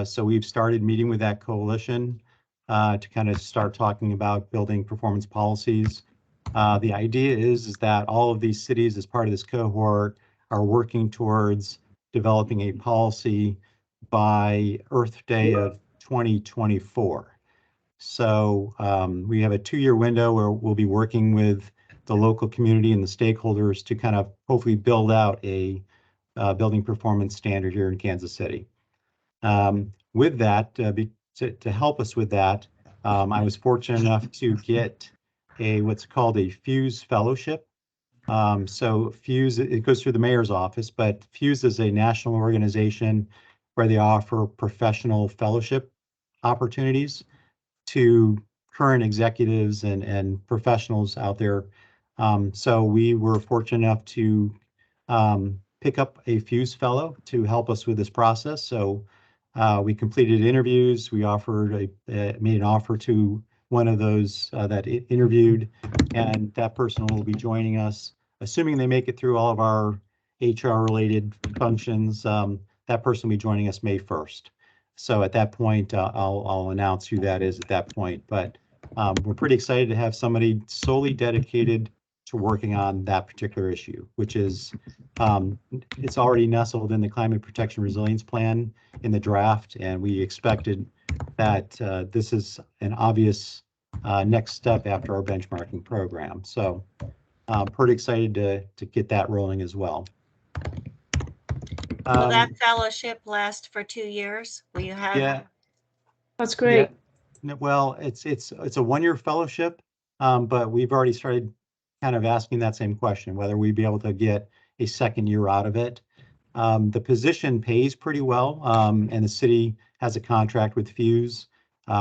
So we've started meeting with that coalition. to kind of start talking about building performance policies. The idea is that all of these cities, as part of this cohort, are working towards developing a policy by Earth Day of 2024. So we have a 2-year window where we'll be working with the local community and the stakeholders to kind of hopefully build out a building performance standard here in Kansas City. With that, to help us with that, I was fortunate enough to get what's called a Fuse Fellowship. So Fuse, it goes through the mayor's office, but Fuse is a national organization where they offer professional fellowship opportunities to current executives and professionals out there. So we were fortunate enough to pick up a Fuse fellow to help us with this process. So we completed interviews. We made an offer to one of those that interviewed, and that person will be joining us, assuming they make it through all of our HR related functions. That person will be joining us May 1st. So at that point, I'll announce who that is at that point. But we're pretty excited to have somebody solely dedicated to working on that particular issue, which is it's already nestled in the Climate Protection Resilience Plan in the draft, and we expected that this is an obvious next step after our benchmarking program. So pretty excited to get that rolling as well. Will that fellowship last for 2 years? Will you have? Yeah. That's great. Yeah. Well, it's a 1-year fellowship, but we've already started kind of asking that same question, whether we'd be able to get a second year out of it. The position pays pretty well, and the city has a contract with Fuse.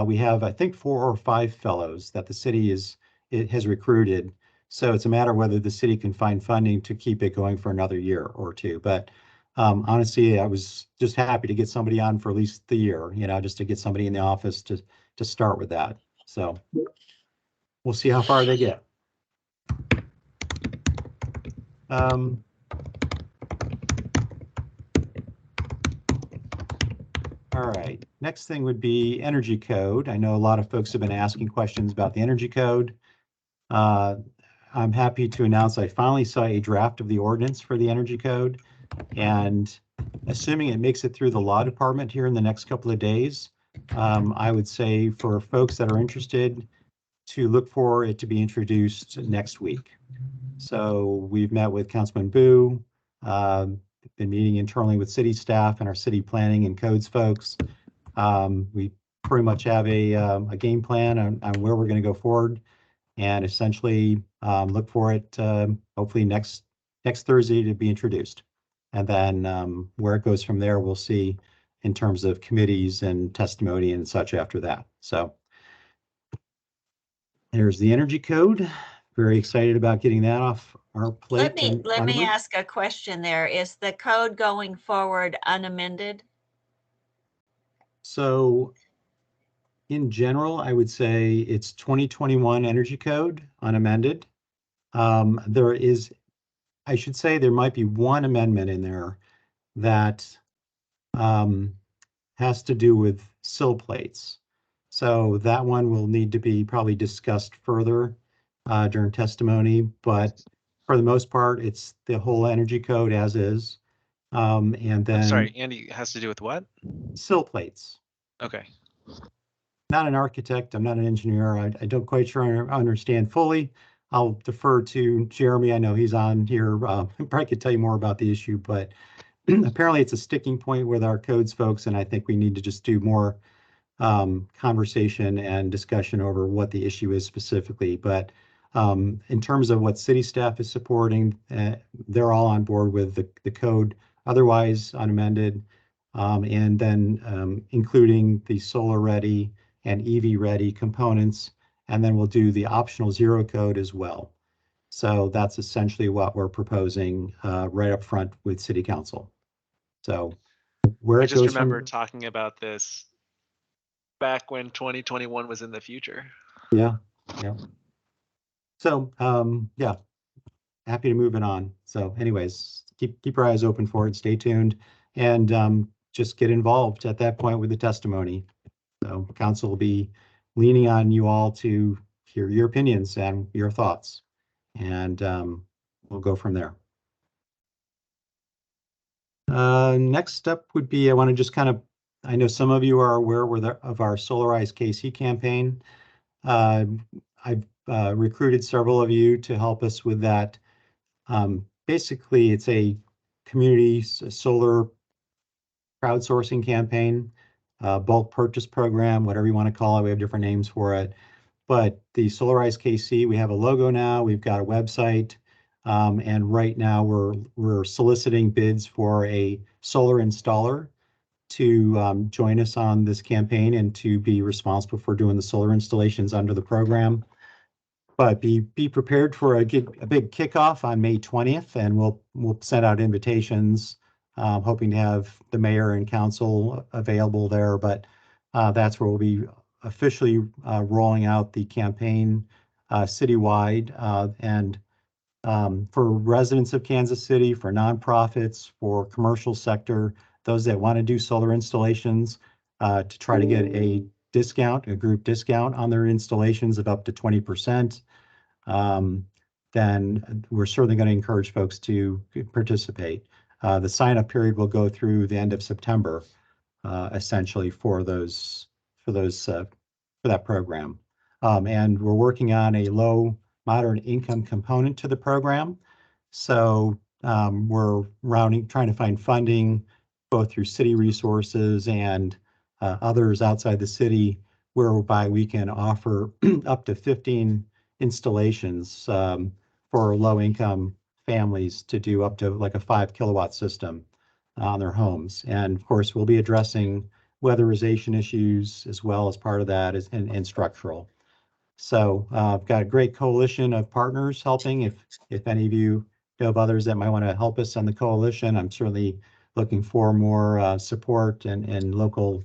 We have, I think, 4 or 5 fellows that the city has recruited. So it's a matter of whether the city can find funding to keep it going for another year or two. But honestly, I was just happy to get somebody on for at least the year, just to get somebody in the office to start with that. So we'll see how far they get. All right, next thing would be energy code. I know a lot of folks have been asking questions about the energy code. I'm happy to announce I finally saw a draft of the ordinance for the energy code, and assuming it makes it through the law department here in the next couple of days, I would say for folks that are interested to look for it to be introduced next week. So we've met with Councilman Boo, been meeting internally with city staff and our city planning and codes folks. We pretty much have a game plan on where we're going to go forward, and essentially look for it hopefully next Thursday to be introduced. And then where it goes from there, we'll see in terms of committees and testimony and such after that. So there's the energy code. Very excited about getting that off our plate. Let me ask a question there. Is the code going forward unamended? So in general, I would say it's 2021 energy code unamended. There is, I should say, there might be one amendment in there that has to do with sill plates. So that one will need to be probably discussed further during testimony, but for the most part, it's the whole energy code as is. And then, I'm sorry, Andy, has to do with what? Sill plates. Okay. Not an architect, I'm not an engineer. I don't quite sure I understand fully. I'll defer to Jeremy. I know he's on here. Probably could tell you more about the issue, but apparently it's a sticking point with our codes folks, and I think we need to just do more conversation and discussion over what the issue is specifically. But in terms of what city staff is supporting, they're all on board with the code, otherwise unamended, and then including the solar ready and EV ready components, and then we'll do the optional zero code as well. So that's essentially what we're proposing right up front with City Council. So where I it just goes remember from, talking about this back when 2021 was in the future. yeah. So yeah, happy to move it on. So anyways, keep your eyes open for it, stay tuned, and just get involved at that point with the testimony. So council will be leaning on you all to hear your opinions and your thoughts. And we'll go from there. Next up would be, I want to just kind of, I know some of you are aware of our Solarize KC campaign. I've recruited several of you to help us with that. Basically, it's a community solar crowdsourcing campaign, bulk purchase program, whatever you want to call it. We have different names for it. But the Solarize KC, we have a logo now. We've got a website. And right now we're soliciting bids for a solar installer to join us on this campaign and to be responsible for doing the solar installations under the program. But be prepared for a big kickoff on May 20th, and we'll send out invitations, hoping to have the mayor and council available there. But that's where we'll be officially rolling out the campaign citywide, and for residents of Kansas City, for nonprofits, for commercial sector, those that want to do solar installations, to try to get a discount, a group discount on their installations of up to 20%, then we're certainly going to encourage folks to participate. The sign-up period will go through the end of September, essentially for that program. And we're working on a low moderate income component to the program. So we're trying to find funding both through city resources and others outside the city, whereby we can offer up to 15 installations for low income families to do up to like a 5 kilowatt system on their homes. And of course, we'll be addressing weatherization issues as well as part of that, and structural. So I've got a great coalition of partners helping. If any of you know of others that might want to help us on the coalition, I'm certainly looking for more support and local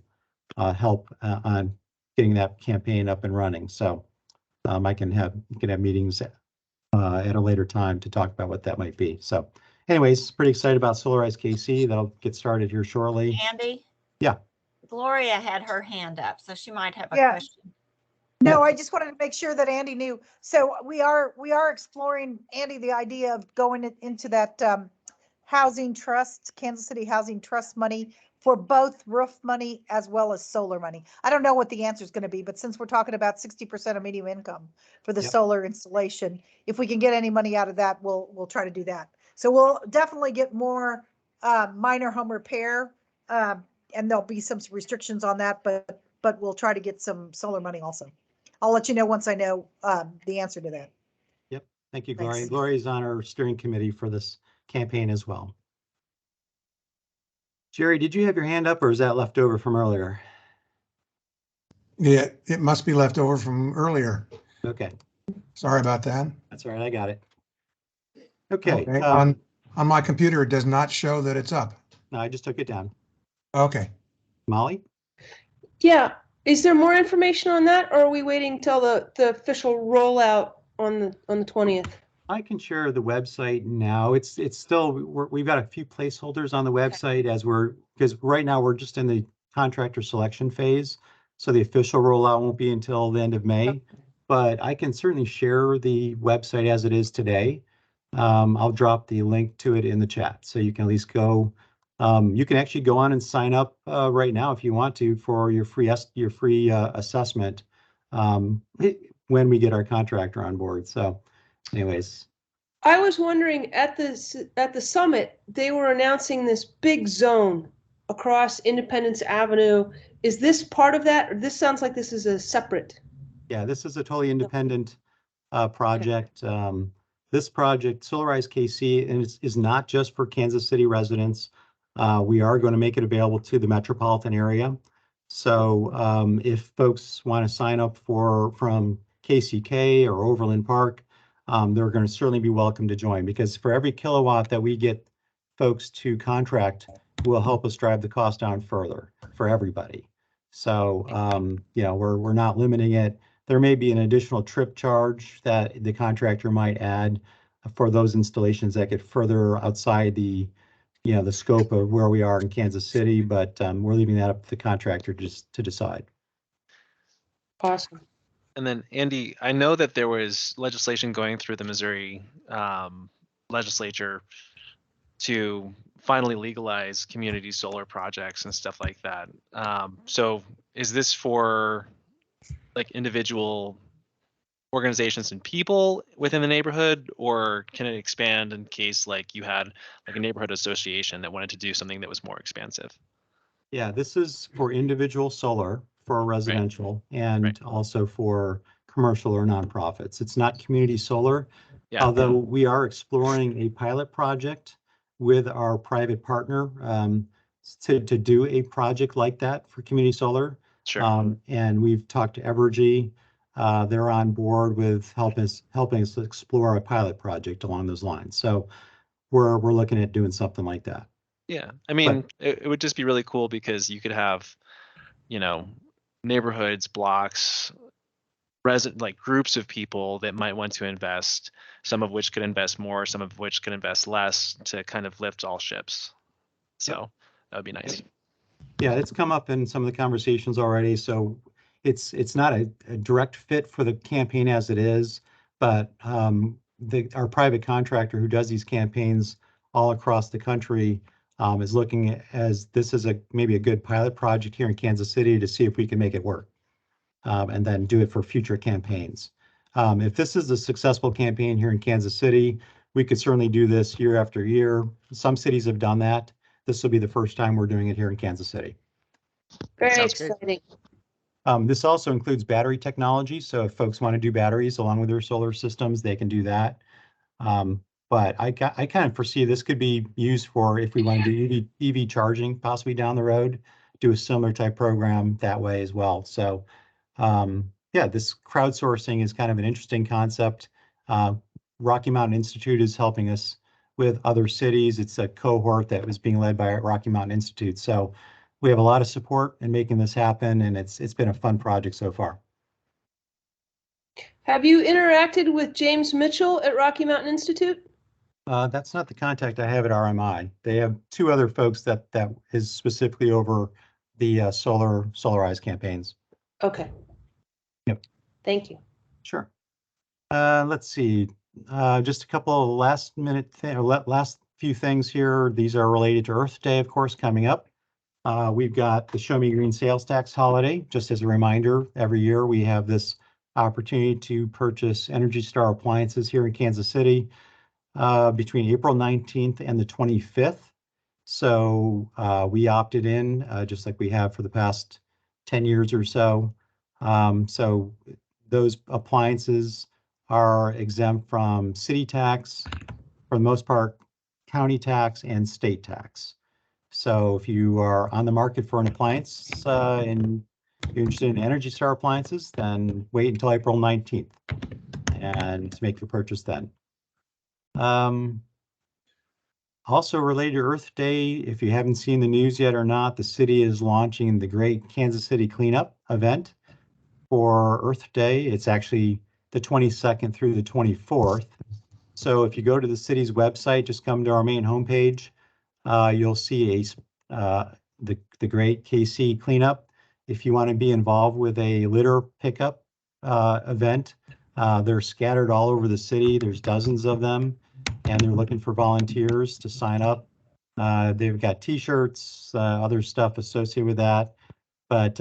help on getting that campaign up and running. So I can have meetings at a later time to talk about what that might be. So anyways, pretty excited about Solarize KC. That'll get started here shortly. Andy? Yeah. Gloria had her hand up, so she might have a Yeah. question. No, I just wanted to make sure that Andy knew. So we are exploring, Andy, the idea of going into that housing trust, Kansas City Housing Trust money for both roof money as well as solar money. I don't know what the answer is going to be, but since we're talking about 60% of median income for the Yep. solar installation, if we can get any money out of that, we'll try to do that. So we'll definitely get more minor home repair, and there'll be some restrictions on that, but we'll try to get some solar money also. I'll let you know once I know the answer to that. Yep. Thank you, Gloria. Thanks. Gloria's on our steering committee for this campaign as well. Jerry, did you have your hand up, or is that left over from earlier? Yeah, it must be left over from earlier. Okay. Sorry about that. That's all right. I got it. Okay. On my computer, it does not show that it's up. No, I just took it down. Okay. Molly? Yeah, is there more information on that, or are we waiting till the official rollout on the 20th? I can share the website now. It's still, we've got a few placeholders on the website because right now we're just in the contractor selection phase. So the official rollout won't be until the end of May, but I can certainly share the website as it is today. I'll drop the link to it in the chat, so you can at least go. You can actually go on and sign up right now if you want to for your free assessment when we get our contractor on board. So anyways. I was wondering, at the summit, they were announcing this big zone across Independence Avenue. Is this part of that, or this sounds like this is a separate? Yeah, this is a totally independent project. This project, Solarize KC, and is not just for Kansas City residents. We are going to make it available to the metropolitan area. So if folks want to sign up from KCK or Overland Park, they're going to certainly be welcome to join, because for every kilowatt that we get folks to contract will help us drive the cost down further for everybody. So, we're not limiting it. There may be an additional trip charge that the contractor might add for those installations that get further outside the scope of where we are in Kansas City, but we're leaving that up to the contractor just to decide. Awesome. And then Andy, I know that there was legislation going through the Missouri legislature to finally legalize community solar projects and stuff like that. So is this for like individual organizations and people within the neighborhood, or can it expand in case like you had like a neighborhood association that wanted to do something that was more expansive? Yeah, this is for individual solar for residential and Right. also for commercial or nonprofits. It's not community solar, Yeah. although we are exploring a pilot project with our private partner to do a project like that for community solar. Sure. And we've talked to Evergy. They're on board with helping us explore a pilot project along those lines. So we're looking at doing something like that. Yeah, I mean, it would just be really cool because you could have, you know, neighborhoods, blocks, like groups of people that might want to invest, some of which could invest more, some of which could invest less to kind of lift all ships. So that would be nice. Yeah, it's come up in some of the conversations already. So it's not a direct fit for the campaign as it is, but our private contractor who does these campaigns all across the country is looking at as this is maybe a good pilot project here in Kansas City to see if we can make it work and then do it for future campaigns. If this is a successful campaign here in Kansas City, we could certainly do this year after year. Some cities have done that. This will be the first time we're doing it here in Kansas City. Very Sounds great. exciting. This also includes battery technology. So if folks want to do batteries along with their solar systems, they can do that. But I kind of foresee this could be used for if we want to do EV charging possibly down the road, do a similar type program that way as well. So yeah, this crowdsourcing is kind of an interesting concept. Rocky Mountain Institute is helping us with other cities. It's a cohort that was being led by Rocky Mountain Institute. So we have a lot of support in making this happen, and it's been a fun project so far. Have you interacted with James Mitchell at Rocky Mountain Institute? That's not the contact I have at RMI. They have two other folks that is specifically over the Solarize campaigns. Okay. Yep. Thank you. Sure. Let's see. Just a couple of last few things here. These are related to Earth Day, of course, coming up. We've got the Show Me Green sales tax holiday. Just as a reminder, every year we have this opportunity to purchase Energy Star appliances here in Kansas City between April 19th and the 25th. So we opted in just like we have for the past 10 years or so. So those appliances are exempt from city tax, for the most part, county tax and state tax. So if you are on the market for an appliance and you're interested in Energy Star appliances, then wait until April 19th and make your purchase then. Also related to Earth Day, if you haven't seen the news yet or not, the city is launching the Great Kansas City Cleanup event for Earth Day. It's actually the 22nd through the 24th. So if you go to the city's website, just come to our main homepage, you'll see the Great KC Cleanup. If you want to be involved with a litter pickup event, they're scattered all over the city. There's dozens of them, and they're looking for volunteers to sign up. They've got t-shirts, other stuff associated with that, but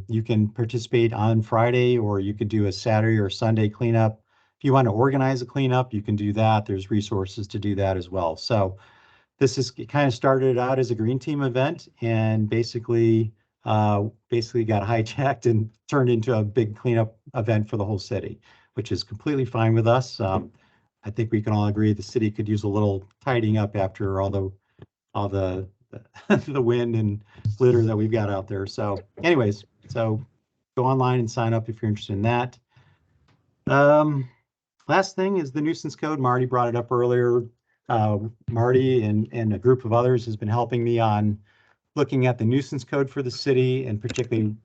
you can participate on Friday, or you could do a Saturday or Sunday cleanup. If you want to organize a cleanup, you can do that. There's resources to do that as well. So this is kind of started out as a green team event and basically got hijacked and turned into a big cleanup event for the whole city, which is completely fine with us. I think we can all agree the city could use a little tidying up after all the the wind and litter that we've got out there. So anyways, so go online and sign up if you're interested in that. Last thing is the nuisance code. Marty brought it up earlier. Marty and a group of others has been helping me on looking at the nuisance code for the city, and particularly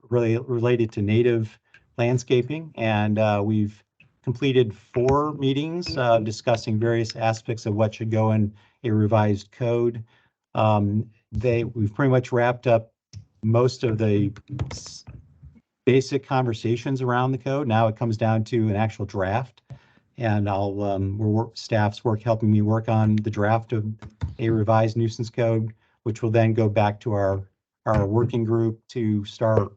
related to native landscaping. And we've completed 4 meetings discussing various aspects of what should go in a revised code. We've pretty much wrapped up most of the basic conversations around the code. Now it comes down to an actual draft. And staff's helping me work on the draft of a revised nuisance code, which will then go back to our working group to start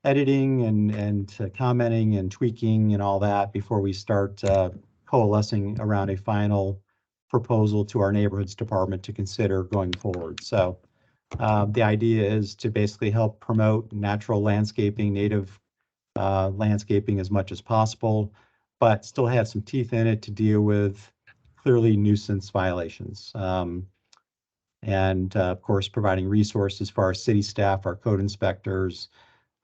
editing and commenting and tweaking and all that before we start coalescing around a final proposal to our neighborhoods department to consider going forward. So the idea is to basically help promote natural landscaping, native landscaping as much as possible, but still have some teeth in it to deal with clearly nuisance violations. And of course, providing resources for our city staff, our code inspectors,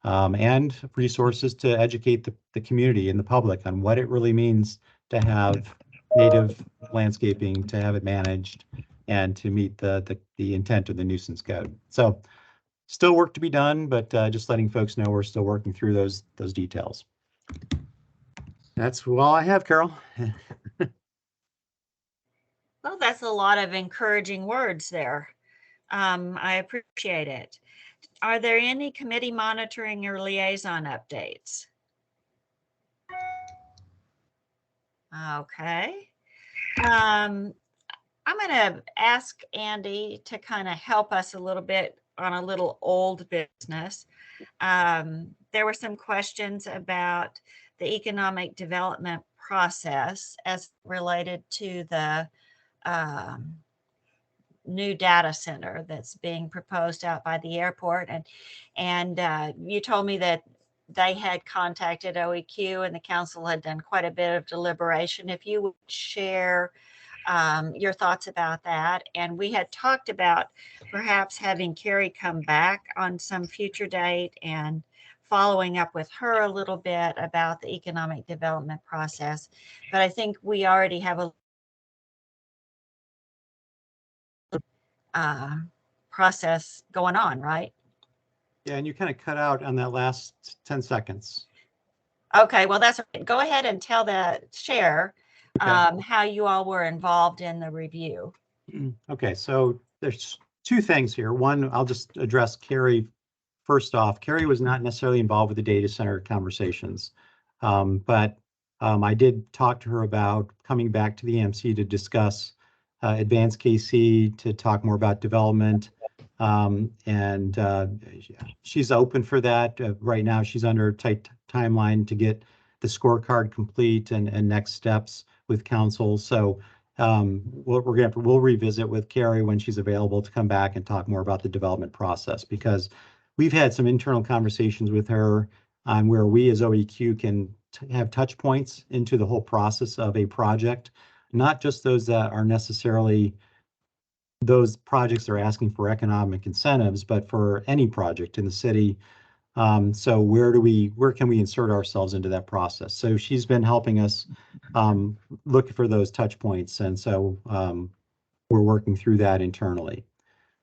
and resources to educate the community and the public on what it really means to have native landscaping, to have it managed, and to meet the intent of the nuisance code. So still work to be done, but just letting folks know we're still working through those details. That's all I have, Carol. Well, that's a lot of encouraging words there. I appreciate it. Are there any committee monitoring or liaison updates? Okay. I'm going to ask Andy to kind of help us a little bit on a little old business. There were some questions about the economic development process as related to the new data center that's being proposed out by the airport. And you told me that they had contacted OEQ and the council had done quite a bit of deliberation. If you would share your thoughts about that. And we had talked about perhaps having Carrie come back on some future date and following up with her a little bit about the economic development process. But I think we already have a process going on, right? Yeah, and you kind of cut out on that last 10 seconds. Okay, well, that's okay. Go ahead and share Okay. how you all were involved in the review. Okay, so there's two things here. One, I'll just address Carrie first off. Carrie was not necessarily involved with the data center conversations, but I did talk to her about coming back to the EMC to discuss advanced KC, to talk more about development, and she's open for that. Right now, she's under a tight timeline to get the scorecard complete and next steps with council. So we'll revisit with Carrie when she's available to come back and talk more about the development process, because we've had some internal conversations with her on where we as OEQ can have touch points into the whole process of a project, not just those that are necessarily those projects that are asking for economic incentives, but for any project in the city. So where can we insert ourselves into that process? So she's been helping us look for those touch points. And so we're working through that internally.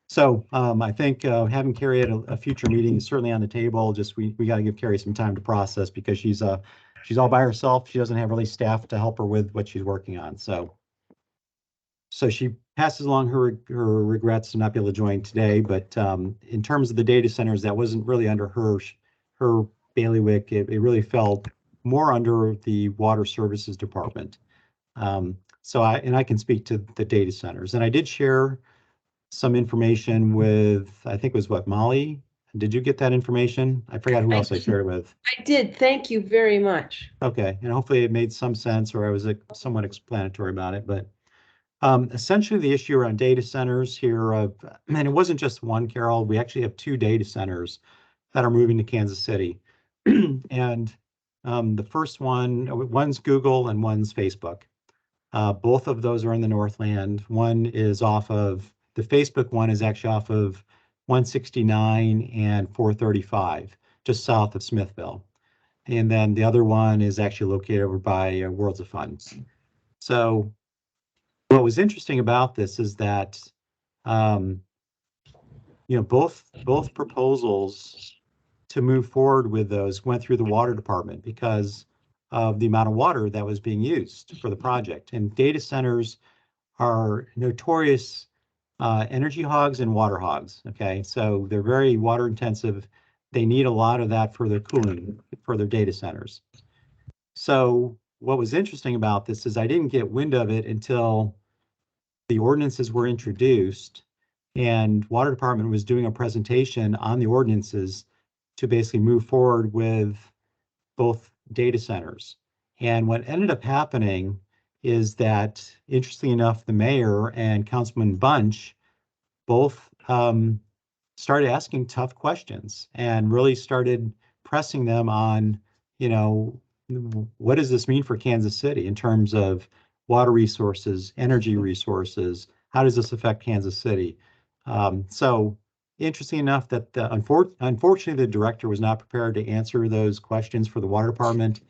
So I think having Carrie at a future meeting is certainly on the table. Just we got to give Carrie some time to process, because she's all by herself. She doesn't have really staff to help her with what she's working on. So she passes along her regrets to not be able to join today. But in terms of the data centers, that wasn't really under her bailiwick. It really fell more under the Water Services Department. So I can speak to the data centers, and I did share some information with, I think it was Molly. Did you get that information? I forgot who else I shared it with. I did. Thank you very much. Okay, and hopefully it made some sense, or I was somewhat explanatory about it. But essentially the issue around data centers here, and it wasn't just one, Carol. We actually have two data centers that are moving to Kansas City. And the first one's Google and one's Facebook. Both of those are in the Northland. One is the Facebook one is actually off of 169 and 435, just south of Smithville. And then the other one is actually located over by Worlds of Fun. So what was interesting about this is that, both proposals to move forward with those went through the water department because of the amount of water that was being used for the project. And data centers are notorious energy hogs and water hogs. Okay, so they're very water intensive. they need a lot of that for their cooling, for their data centers. So what was interesting about this is I didn't get wind of it until the ordinances were introduced and Water Department was doing a presentation on the ordinances to basically move forward with both data centers. And what ended up happening is that, interestingly enough, the mayor and Councilman Bunch both started asking tough questions and really started pressing them on, you know, what does this mean for Kansas City in terms of water resources, energy resources? How does this affect Kansas City? So interesting enough that unfortunately the director was not prepared to answer those questions for the water department,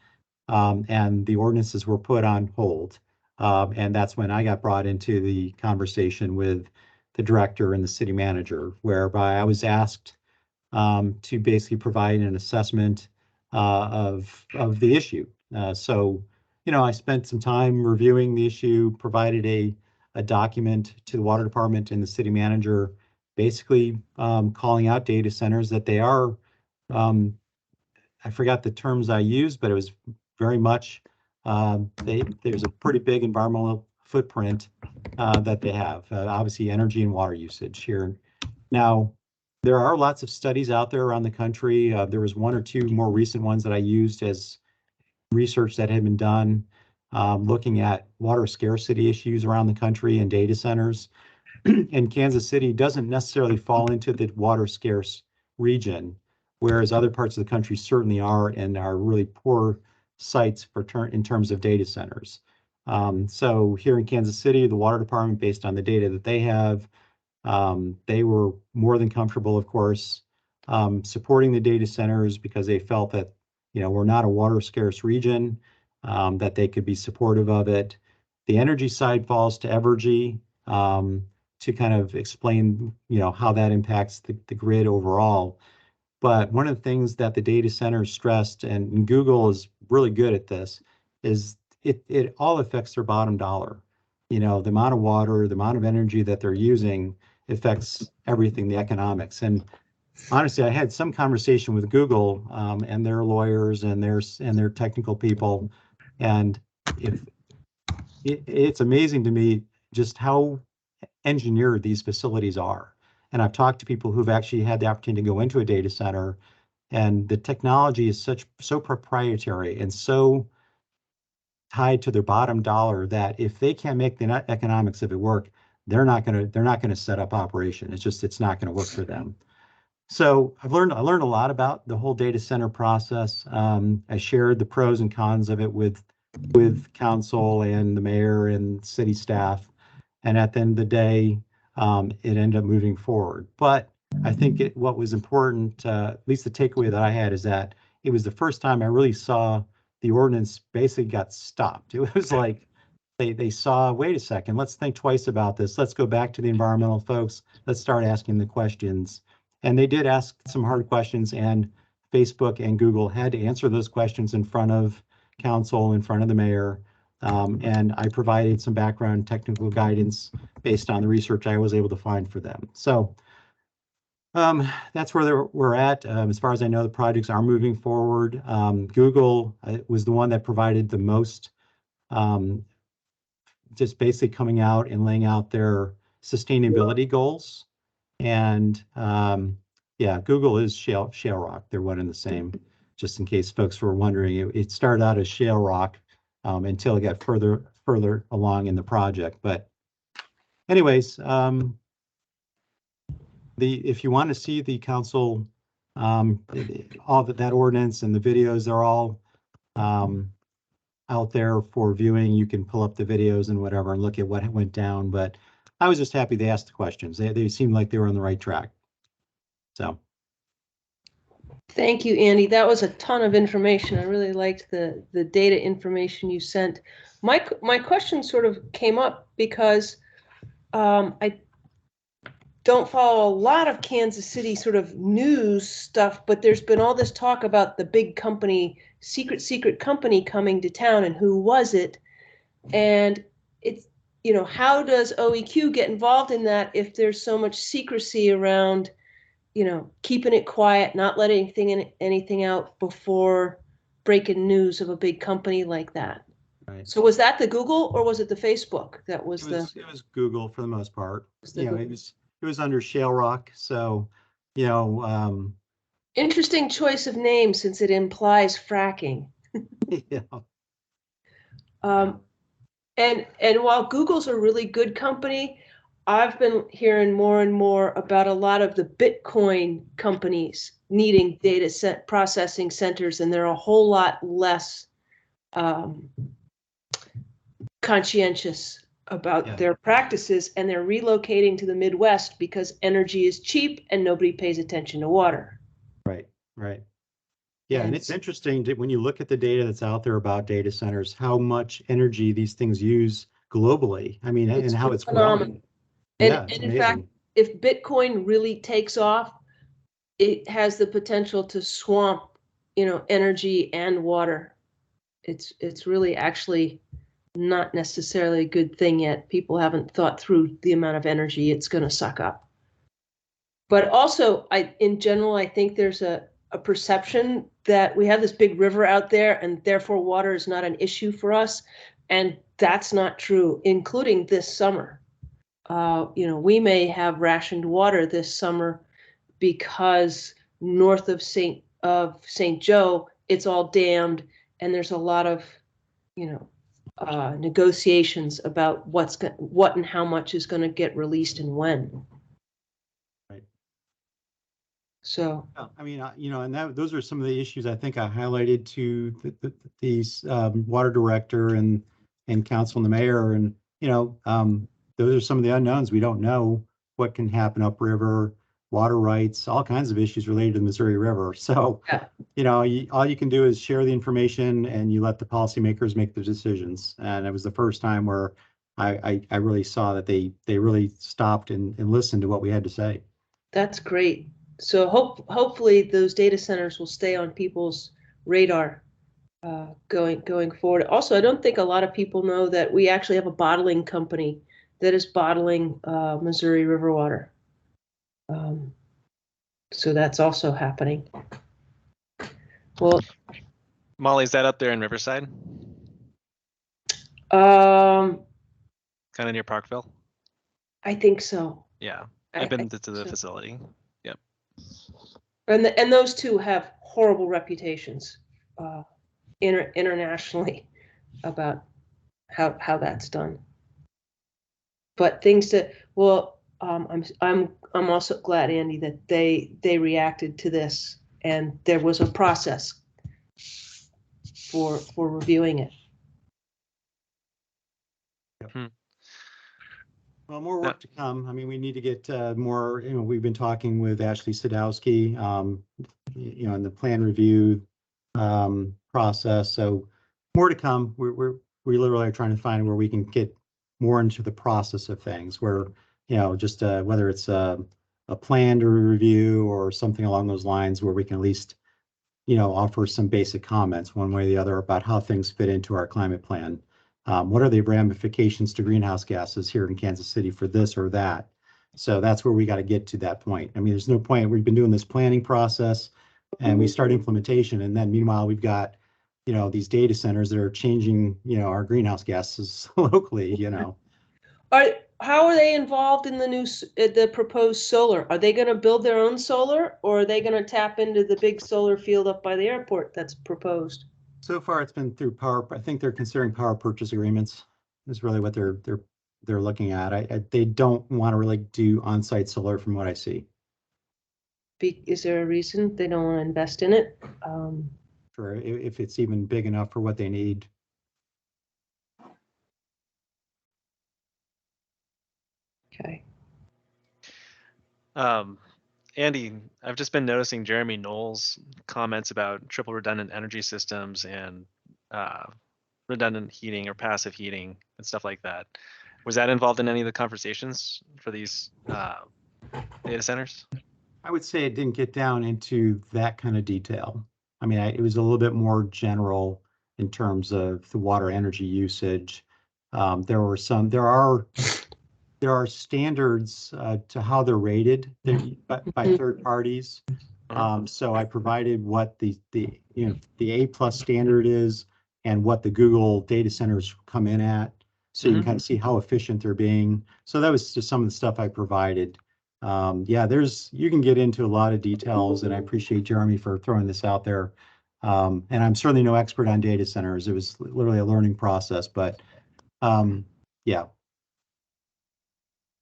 and the ordinances were put on hold. And that's when I got brought into the conversation with the director and the city manager, whereby I was asked to basically provide an assessment of the issue. So, you know, I spent some time reviewing the issue, provided a document to the water department and the city manager, basically calling out data centers that they are, I forgot the terms I used, but it was very much, there's a pretty big environmental footprint that they have, obviously energy and water usage here. Now, there are lots of studies out there around the country. There was one or two more recent ones that I used as research that had been done, looking at water scarcity issues around the country and data centers. And Kansas City doesn't necessarily fall into the water scarce region, whereas other parts of the country certainly are and are really poor sites for in terms of data centers. So here in Kansas City, the water department, based on the data that they have, they were more than comfortable, of course, supporting the data centers because they felt that, you know, we're not a water scarce region, that they could be supportive of it. The energy side falls to Evergy to kind of explain, you know, how that impacts the grid overall. But one of the things that the data centers stressed, and Google is really good at this, is it all affects their bottom dollar. You know, the amount of water, the amount of energy that they're using affects everything, the economics. And honestly, I had some conversation with Google and their lawyers and their technical people, and it's amazing to me just how engineered these facilities are. And I've talked to people who've actually had the opportunity to go into a data center, and the technology is so proprietary and so tied to their bottom dollar that if they can't make the economics of it work, they're not gonna set up operation. It's not gonna work for them. So I learned a lot about the whole data center process. I shared the pros and cons of it with council and the mayor and city staff. And at the end of the day, it ended up moving forward. But I think what was important, at least the takeaway that I had, is that it was the first time I really saw the ordinance basically got stopped. It was like they saw, wait a second, let's think twice about this. Let's go back to the environmental folks. Let's start asking the questions. And they did ask some hard questions, and Facebook and Google had to answer those questions in front of council, in front of the mayor. And I provided some background technical guidance based on the research I was able to find for them. So that's where we're at. As far as I know, the projects are moving forward. Google was the one that provided the most, just basically coming out and laying out their sustainability goals. And yeah, Google is shale rock. They're one and the same, just in case folks were wondering. It started out as shale rock until it got further along in the project. But anyways, if you want to see the council, all that ordinance and the videos, they're all out there for viewing. You can pull up the videos and whatever and look at what went down. But I was just happy they asked the questions. They seemed like they were on the right track. So. Thank you, Andy. That was a ton of information. I really liked the data information you sent. My question sort of came up because I don't follow a lot of Kansas City sort of news stuff, but there's been all this talk about the big company, secret company coming to town, and who was it? And it's, you know, how does OEQ get involved in that if there's so much secrecy around keeping it quiet, not letting anything out before breaking news of a big company like that. Right. So was that the Google or was it the Facebook that was It was Google for the most part. It was under Shale Rock. So, interesting choice of name since it implies fracking. yeah. And while Google's a really good company, I've been hearing more and more about a lot of the Bitcoin companies needing data set processing centers, and they're a whole lot less conscientious about their practices, and they're relocating to the Midwest because energy is cheap and nobody pays attention to water. Right. Yeah, and it's interesting when you look at the data that's out there about data centers, how much energy these things use globally. I mean, and how it's growing. And in fact, if Bitcoin really takes off, it has the potential to swamp, energy and water. It's really actually not necessarily a good thing yet. People haven't thought through the amount of energy it's going to suck up. But also, in general, I think there's a perception that we have this big river out there and therefore water is not an issue for us. And that's not true, including this summer. We may have rationed water this summer because north of St. Joe, it's all dammed, and there's a lot of, negotiations about what and how much is going to get released and when. Right. So. I mean, and those are some of the issues I think I highlighted to these water director and council and the mayor, and those are some of the unknowns. We don't know what can happen upriver, water rights, all kinds of issues related to the Missouri River. So, all you can do is share the information and you let the policymakers make the decisions. And it was the first time where I really saw that they really stopped and listened to what we had to say. That's great. So hopefully those data centers will stay on people's radar going forward. Also, I don't think a lot of people know that we actually have a bottling company that is bottling Missouri River water. So that's also happening. Well, Molly, is that up there in Riverside? Kind of near Parkville? I think so. Yeah, I've been to the facility. Yep. And those two have horrible reputations internationally about how that's done. But I'm also glad, Andy, that they reacted to this and there was a process for reviewing it. Well, more work to come. I mean, we need to get more, we've been talking with Ashley Sadowski, in the plan review process. So more to come. We literally are trying to find where we can get more into the process of things where, just whether it's a plan to review or something along those lines where we can at least, offer some basic comments one way or the other about how things fit into our climate plan. What are the ramifications to greenhouse gases here in Kansas City for this or that? So that's where we got to get to that point. I mean, there's no point. We've been doing this planning process and we start implementation. And then meanwhile, we've got, these data centers that are changing, our greenhouse gases locally, How are they involved in the proposed solar? Are they going to build their own solar or are they going to tap into the big solar field up by the airport that's proposed? So far, it's been through power. I think they're considering power purchase agreements is really what they're looking at. They don't want to really do on-site solar from what I see. Is there a reason they don't want to invest in it? Sure, if it's even big enough for what they need. Okay. Andy, I've just been noticing Jeremy Knowles' comments about triple redundant energy systems and redundant heating or passive heating and stuff like that. Was that involved in any of the conversations for these data centers? I would say it didn't get down into that kind of detail. I mean, it was a little bit more general in terms of the water energy usage. There there are standards to how they're rated by third parties. So I provided what the A+ standard is and what the Google data centers come in at, so you can kind of see how efficient they're being. So that was just some of the stuff I provided. Yeah, you can get into a lot of details, and I appreciate Jeremy for throwing this out there. And I'm certainly no expert on data centers. It was literally a learning process, but yeah.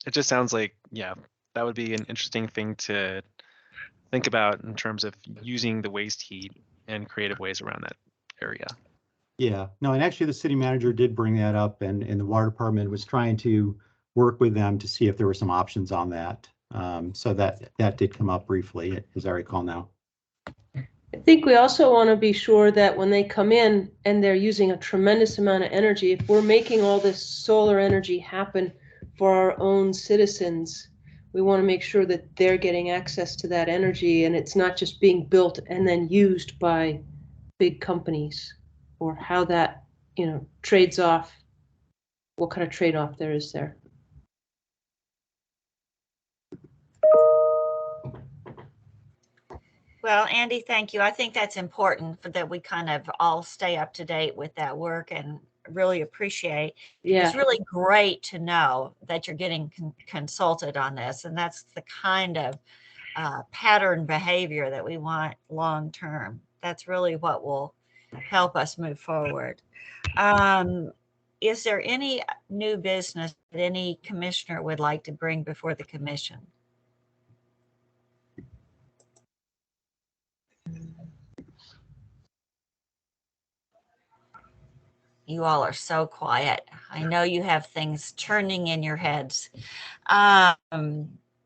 It just sounds like, yeah, that would be an interesting thing to think about in terms of using the waste heat and creative ways around that area. Yeah, no, and actually the city manager did bring that up, and the water department was trying to work with them to see if there were some options on that. So that did come up briefly, as I recall now. I think we also want to be sure that when they come in and they're using a tremendous amount of energy, if we're making all this solar energy happen for our own citizens, we want to make sure that they're getting access to that energy and it's not just being built and then used by big companies, or how that, trades off, what kind of trade-off there is there. Well, Andy, thank you. I think that's important that we kind of all stay up to date with that work, and really appreciate. Yeah. It's really great to know that you're getting consulted on this, and that's the kind of pattern behavior that we want long term. That's really what will help us move forward. Is there any new business that any commissioner would like to bring before the commission? You all are so quiet. I know you have things churning in your heads.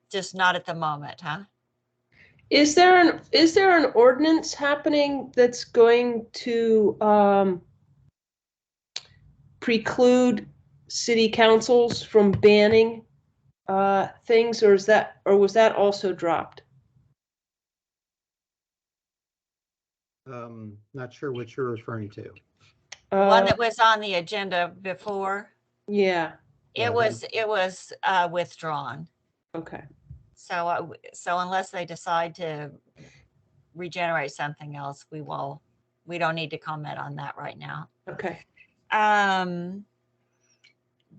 Just not at the moment, huh? Is there an ordinance happening that's going to preclude city councils from banning things, or was that also dropped? Not sure what you're referring to. One that was on the agenda before. Yeah. It was withdrawn. Okay. So unless they decide to regenerate something else, we don't need to comment on that right now. Okay.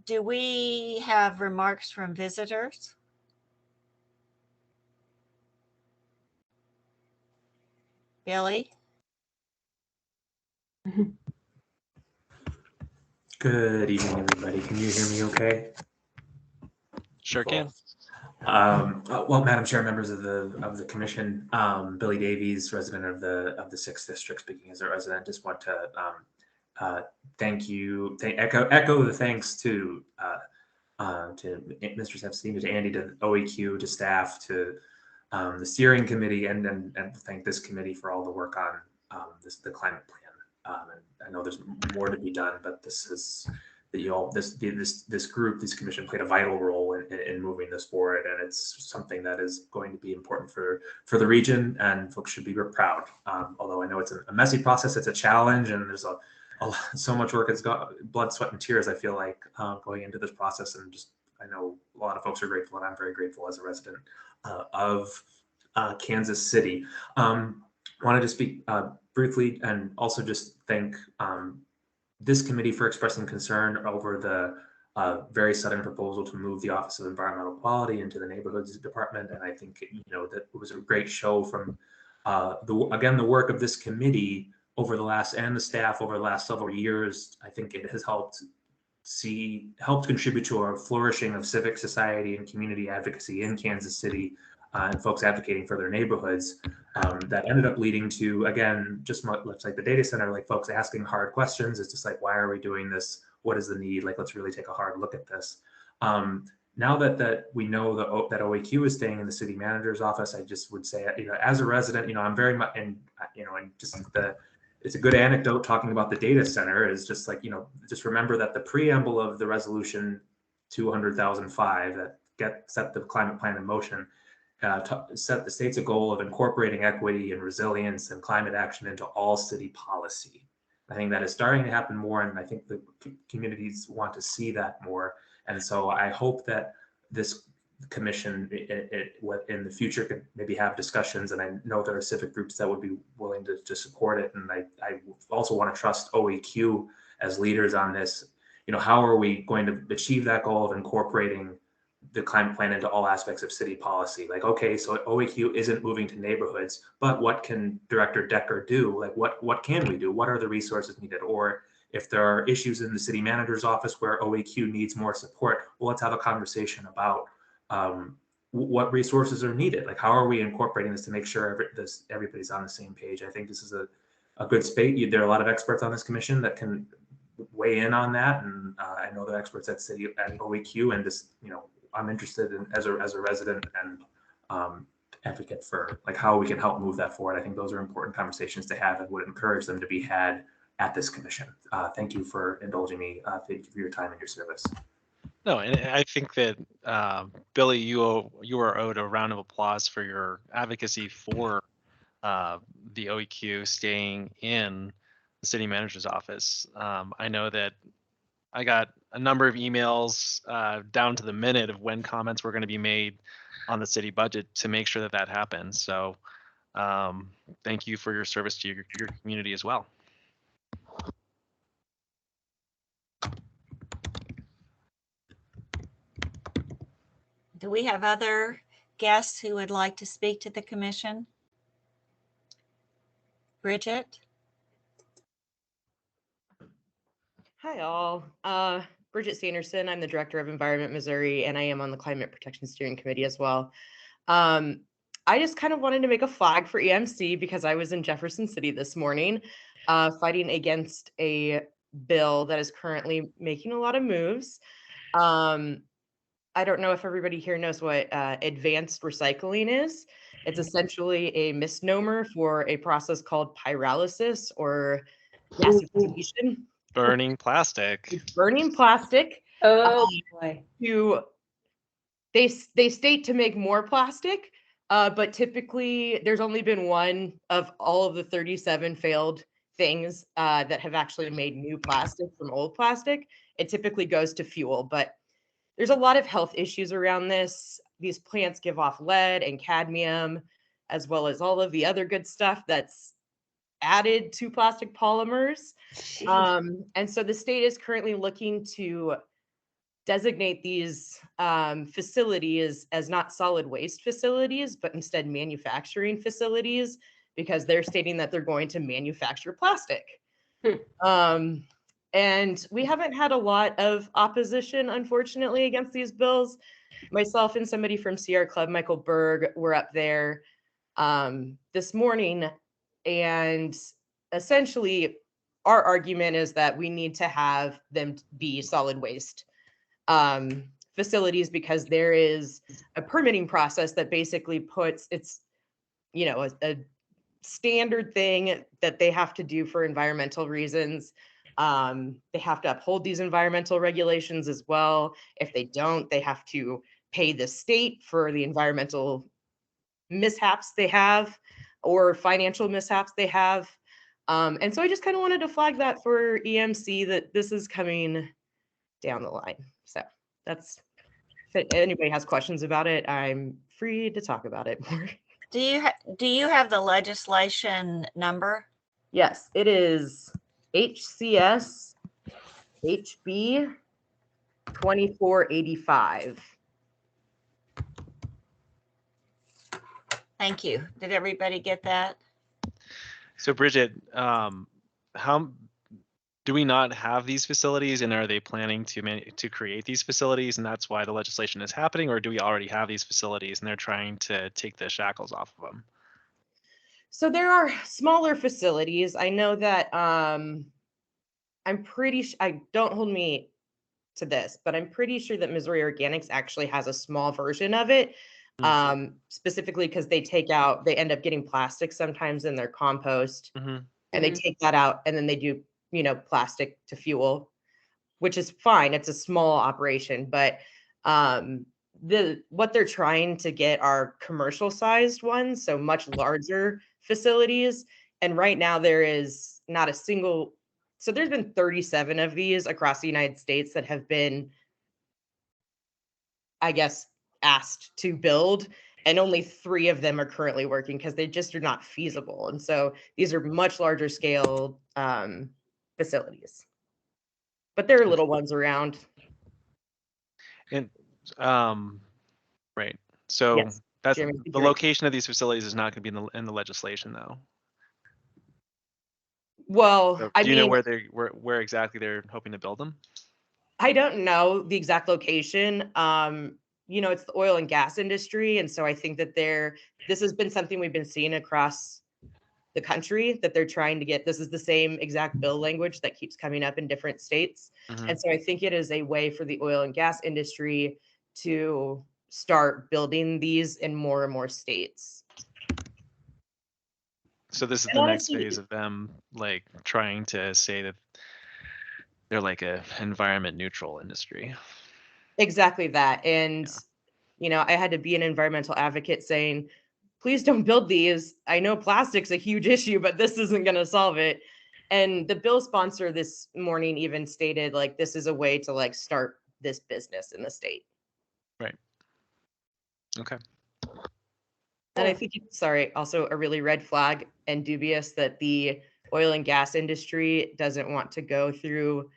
Do we have remarks from visitors? Billy? Good evening, everybody. Can you hear me okay? Sure can. Well, Madam Chair, members of the commission, Billy Davies, resident of the 6th District, speaking as a resident, just want to thank you, echo the thanks to Mr. Epstein, to Andy, to OEQ, to staff, to the steering committee, and thank this committee for all the work on the climate plan. And I know there's more to be done, but this group, this commission, played a vital role in moving this forward, and it's something that is going to be important for the region, and folks should be proud. Although I know it's a messy process, it's a challenge, and there's so much work. It's got blood, sweat, and tears, I feel like, going into this process, and just I know a lot of folks are grateful, and I'm very grateful as a resident of Kansas City. Wanted to speak briefly and also just thank this committee for expressing concern over the very sudden proposal to move the Office of Environmental Quality into the Neighborhoods Department. And I think, that it was a great show from, the work of this committee over the staff over the last several years. I think it has helped contribute to a flourishing of civic society and community advocacy in Kansas City, and folks advocating for their neighborhoods. That ended up leading to, again, just much like the data center, like folks asking hard questions. It's just like, why are we doing this? What is the need? Like, let's really take a hard look at this. Now that we know that OAQ is staying in the city manager's office, I just would say, as a resident, I'm very much, and just it's a good anecdote talking about the data center is just like, just remember that the preamble of the resolution 200,005 that set the climate plan in motion states a goal of incorporating equity and resilience and climate action into all city policy. I think that is starting to happen more, and I think the communities want to see that more. And so I hope that this commission what in the future could maybe have discussions, and I know there are civic groups that would be willing to support it, and I also want to trust OEQ as leaders on this. You know, how are we going to achieve that goal of incorporating the climate plan into all aspects of city policy? Like, okay, so OEQ isn't moving to neighborhoods, but what can Director Decker do? Like, what can we do? What are the resources needed? Or if there are issues in the city manager's office where OEQ needs more support, well, let's have a conversation about what resources are needed. Like, how are we incorporating this to make sure everybody's on the same page? I think this is a good space. There are a lot of experts on this commission that can weigh in on that, and I know the experts at city and OEQ, and just, you know, I'm interested in as a resident and advocate for like how we can help move that forward. I think those are important conversations to have and would encourage them to be had at this commission. Thank you for indulging me. Thank you for your time and your service. No, and I think that Billy, you are owed a round of applause for your advocacy for the OEQ staying in the city manager's office. I know that I got a number of emails down to the minute of when comments were going to be made on the city budget to make sure that that happened. So thank you for your service to your community as well. Do we have other guests who would like to speak to the commission? Bridget? Hi, all. Bridget Sanderson. I'm the Director of Environment Missouri, and I am on the Climate Protection Steering Committee as well. I just kind of wanted to make a flag for EMC because I was in Jefferson City this morning fighting against a bill that is currently making a lot of moves. I don't know if everybody here knows what advanced recycling is. It's essentially a misnomer for a process called pyrolysis or gasification. Burning plastic. It's burning plastic. Oh boy. They state to make more plastic, but typically there's only been one of all of the 37 failed things that have actually made new plastic from old plastic. It typically goes to fuel, but there's a lot of health issues around this. These plants give off lead and cadmium, as well as all of the other good stuff that's added to plastic polymers. And so the state is currently looking to designate these facilities as not solid waste facilities, but instead manufacturing facilities, because they're stating that they're going to manufacture plastic. And we haven't had a lot of opposition, unfortunately, against these bills. Myself and somebody from Sierra Club, Michael Berg, were up there this morning. And essentially, our argument is that we need to have them be solid waste facilities because there is a permitting process that basically puts a standard thing that they have to do for environmental reasons. They have to uphold these environmental regulations as well. If they don't, they have to pay the state for the environmental mishaps they have or financial mishaps they have. And so I just kind of wanted to flag that for EMC that this is coming down the line. So that's, if anybody has questions about it, I'm free to talk about it more. Do you have the legislation number? Yes, it is HCS HB 2485. Thank you. Did everybody get that? So Bridget, how do we not have these facilities, and are they planning to create these facilities, and that's why the legislation is happening, or do we already have these facilities and they're trying to take the shackles off of them? So there are smaller facilities. I know that I'm pretty sure, don't hold me to this, but I'm pretty sure that Missouri Organics actually has a small version of it. Specifically because they end up getting plastic sometimes in their compost, and they take that out and then they do, plastic to fuel, which is fine. It's a small operation, but what they're trying to get are commercial sized ones, so much larger facilities. And right now there is not a single, so there's been 37 of these across the United States that have been I guess, asked to build, and only 3 of them are currently working because they just are not feasible. And so these are much larger scale facilities, but there are little ones around. And right. So Yes, that's Jeremy, the great. location of these facilities is not going to be in the legislation, though. Well, So I do you know mean, where exactly they're hoping to build them? I don't know the exact location. You know, it's the oil and gas industry, and so I think that this has been something we've been seeing across the country, that they're trying to get. This is the same exact bill language that keeps coming up in different states. Mhm. And so I think it is a way for the oil and gas industry to start building these in more and more states. So this is And the next honestly, phase of them like trying to say that they're like a environment neutral industry. exactly that. And, Yeah. you know, I had to be an environmental advocate saying, please don't build these. I know plastic's a huge issue, but this isn't going to solve it. And the bill sponsor this morning even stated, like, this is a way to like start this business in the state. Right. Okay. And I think it's, sorry, also a really red flag and dubious that the oil and gas industry doesn't want to go through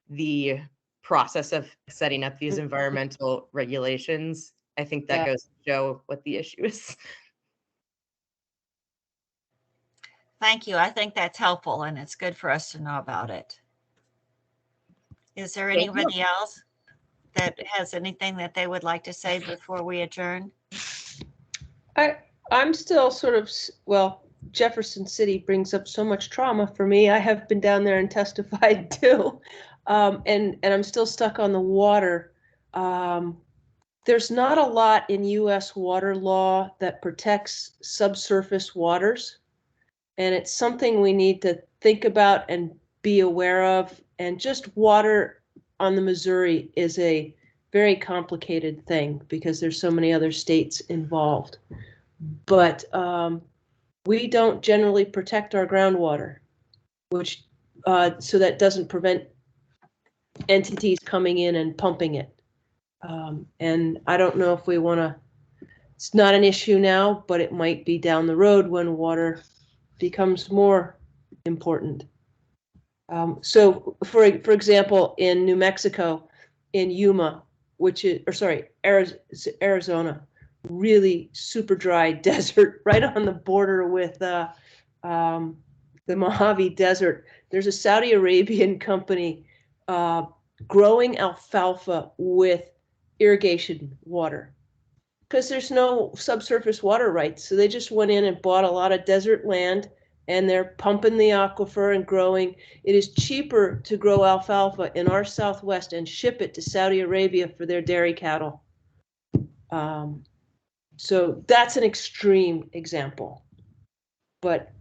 the process of setting up these environmental regulations. I think that goes to show what the issue is. Thank you. I think that's helpful and it's good for us to know about it. Is there Thank you. anybody else that has anything that they would like to say before we adjourn? I'm still sort of, well, Jefferson City brings up so much trauma for me. I have been down there and testified too. And I'm still stuck on the water. There's not a lot in US water law that protects subsurface waters. And it's something we need to think about and be aware of. And just water on the Missouri is a very complicated thing because there's so many other states involved. But we don't generally protect our groundwater, which so that doesn't prevent entities coming in and pumping it. And I don't know if we want to, it's not an issue now, but it might be down the road when water becomes more important. So for example, in New Mexico, in Yuma, which is, or sorry, Arizona, really super dry desert right on the border with the Mojave Desert. There's a Saudi Arabian company growing alfalfa with irrigation water because there's no subsurface water rights. So they just went in and bought a lot of desert land and they're pumping the aquifer and growing. It is cheaper to grow alfalfa in our Southwest and ship it to Saudi Arabia for their dairy cattle. So that's an extreme example. But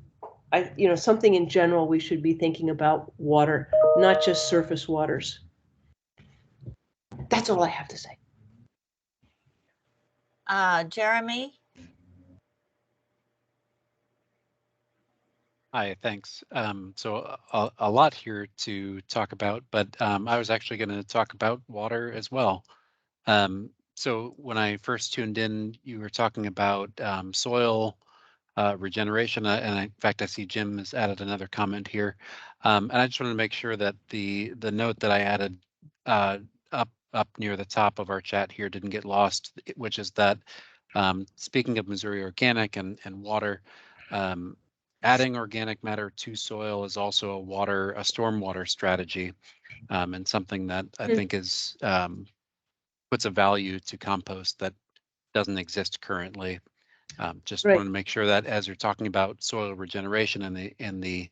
something in general we should be thinking about water, not just surface waters. That's all I have to say. Jeremy? Hi, thanks. So a lot here to talk about, but I was actually going to talk about water as well. So when I first tuned in, you were talking about soil regeneration, and in fact, I see Jim has added another comment here. And I just wanted to make sure that the note that I added up near the top of our chat here didn't get lost, which is that speaking of Missouri Organic and water, adding organic matter to soil is also a stormwater strategy, and something that I think is puts a value to compost that doesn't exist currently. Just Right. want to make sure that as you're talking about soil regeneration and the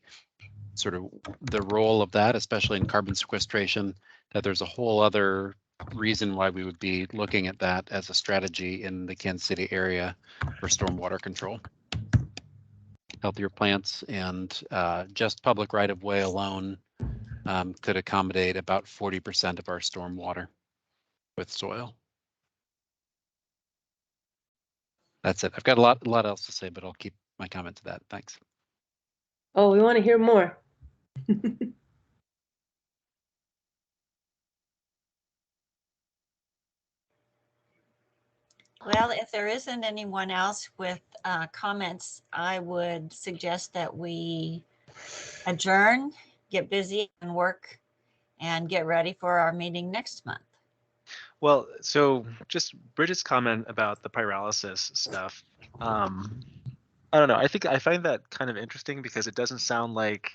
sort of the role of that, especially in carbon sequestration, that there's a whole other reason why we would be looking at that as a strategy in the Kansas City area for stormwater control. Healthier plants and just public right-of-way alone could accommodate about 40% of our stormwater with soil. That's it. I've got a lot else to say, but I'll keep my comment to that. Thanks. Oh, we want to hear more. Well, if there isn't anyone else with comments, I would suggest that we adjourn, get busy and work, and get ready for our meeting next month. Well, so just Bridget's comment about the pyrolysis stuff. I don't know. I find that kind of interesting because it doesn't sound like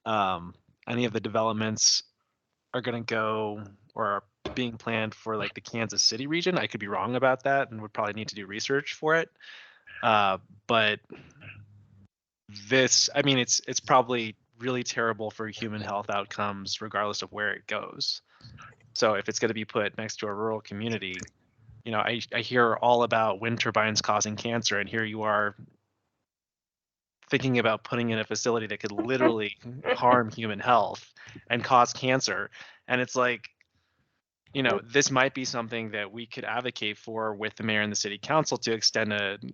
any of the developments are going to go or are being planned for like the Kansas City region. I could be wrong about that and would probably need to do research for it. But this, I mean, it's probably really terrible for human health outcomes regardless of where it goes. So if it's going to be put next to a rural community, you know, I hear all about wind turbines causing cancer, and here you are thinking about putting in a facility that could literally harm human health and cause cancer. And it's like, you know, this might be something that we could advocate for with the mayor and the city council to extend an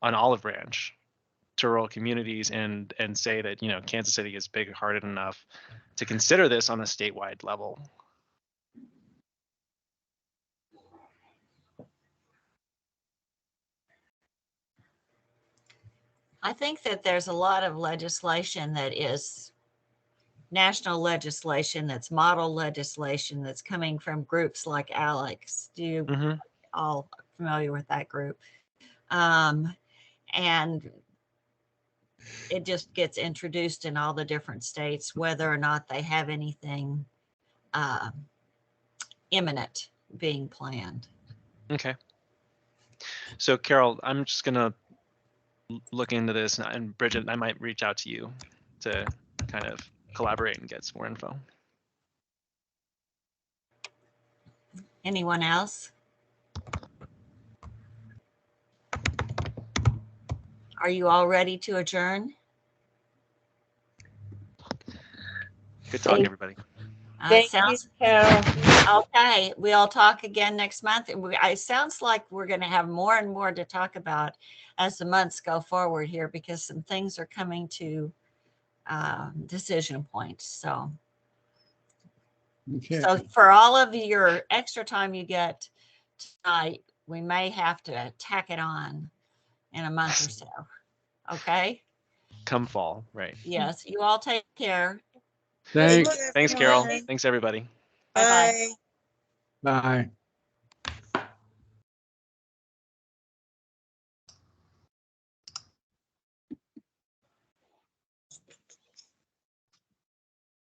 olive branch to rural communities and say that, you know, Kansas City is big-hearted enough to consider this on a statewide level. I think that there's a lot of legislation that is national legislation, that's model legislation that's coming from groups like Alex. Do you all familiar with that group? And it just gets introduced in all the different states, whether or not they have anything imminent being planned. Okay. So Carol, I'm just gonna look into this, and Bridget, I might reach out to you to kind of collaborate and get some more info. Anyone else? Are you all ready to adjourn? Good talking, everybody. Thank you, Carol. Okay, we'll talk again next month. It sounds like we're going to have more and more to talk about as the months go forward here, because some things are coming to decision points. So, so for all of your extra time you get tonight, we may have to tack it on in a month or so. Okay. Come fall, right? Yes. You all take care. Thanks. Thanks, Carol. Thanks, everybody. Bye-bye. Bye.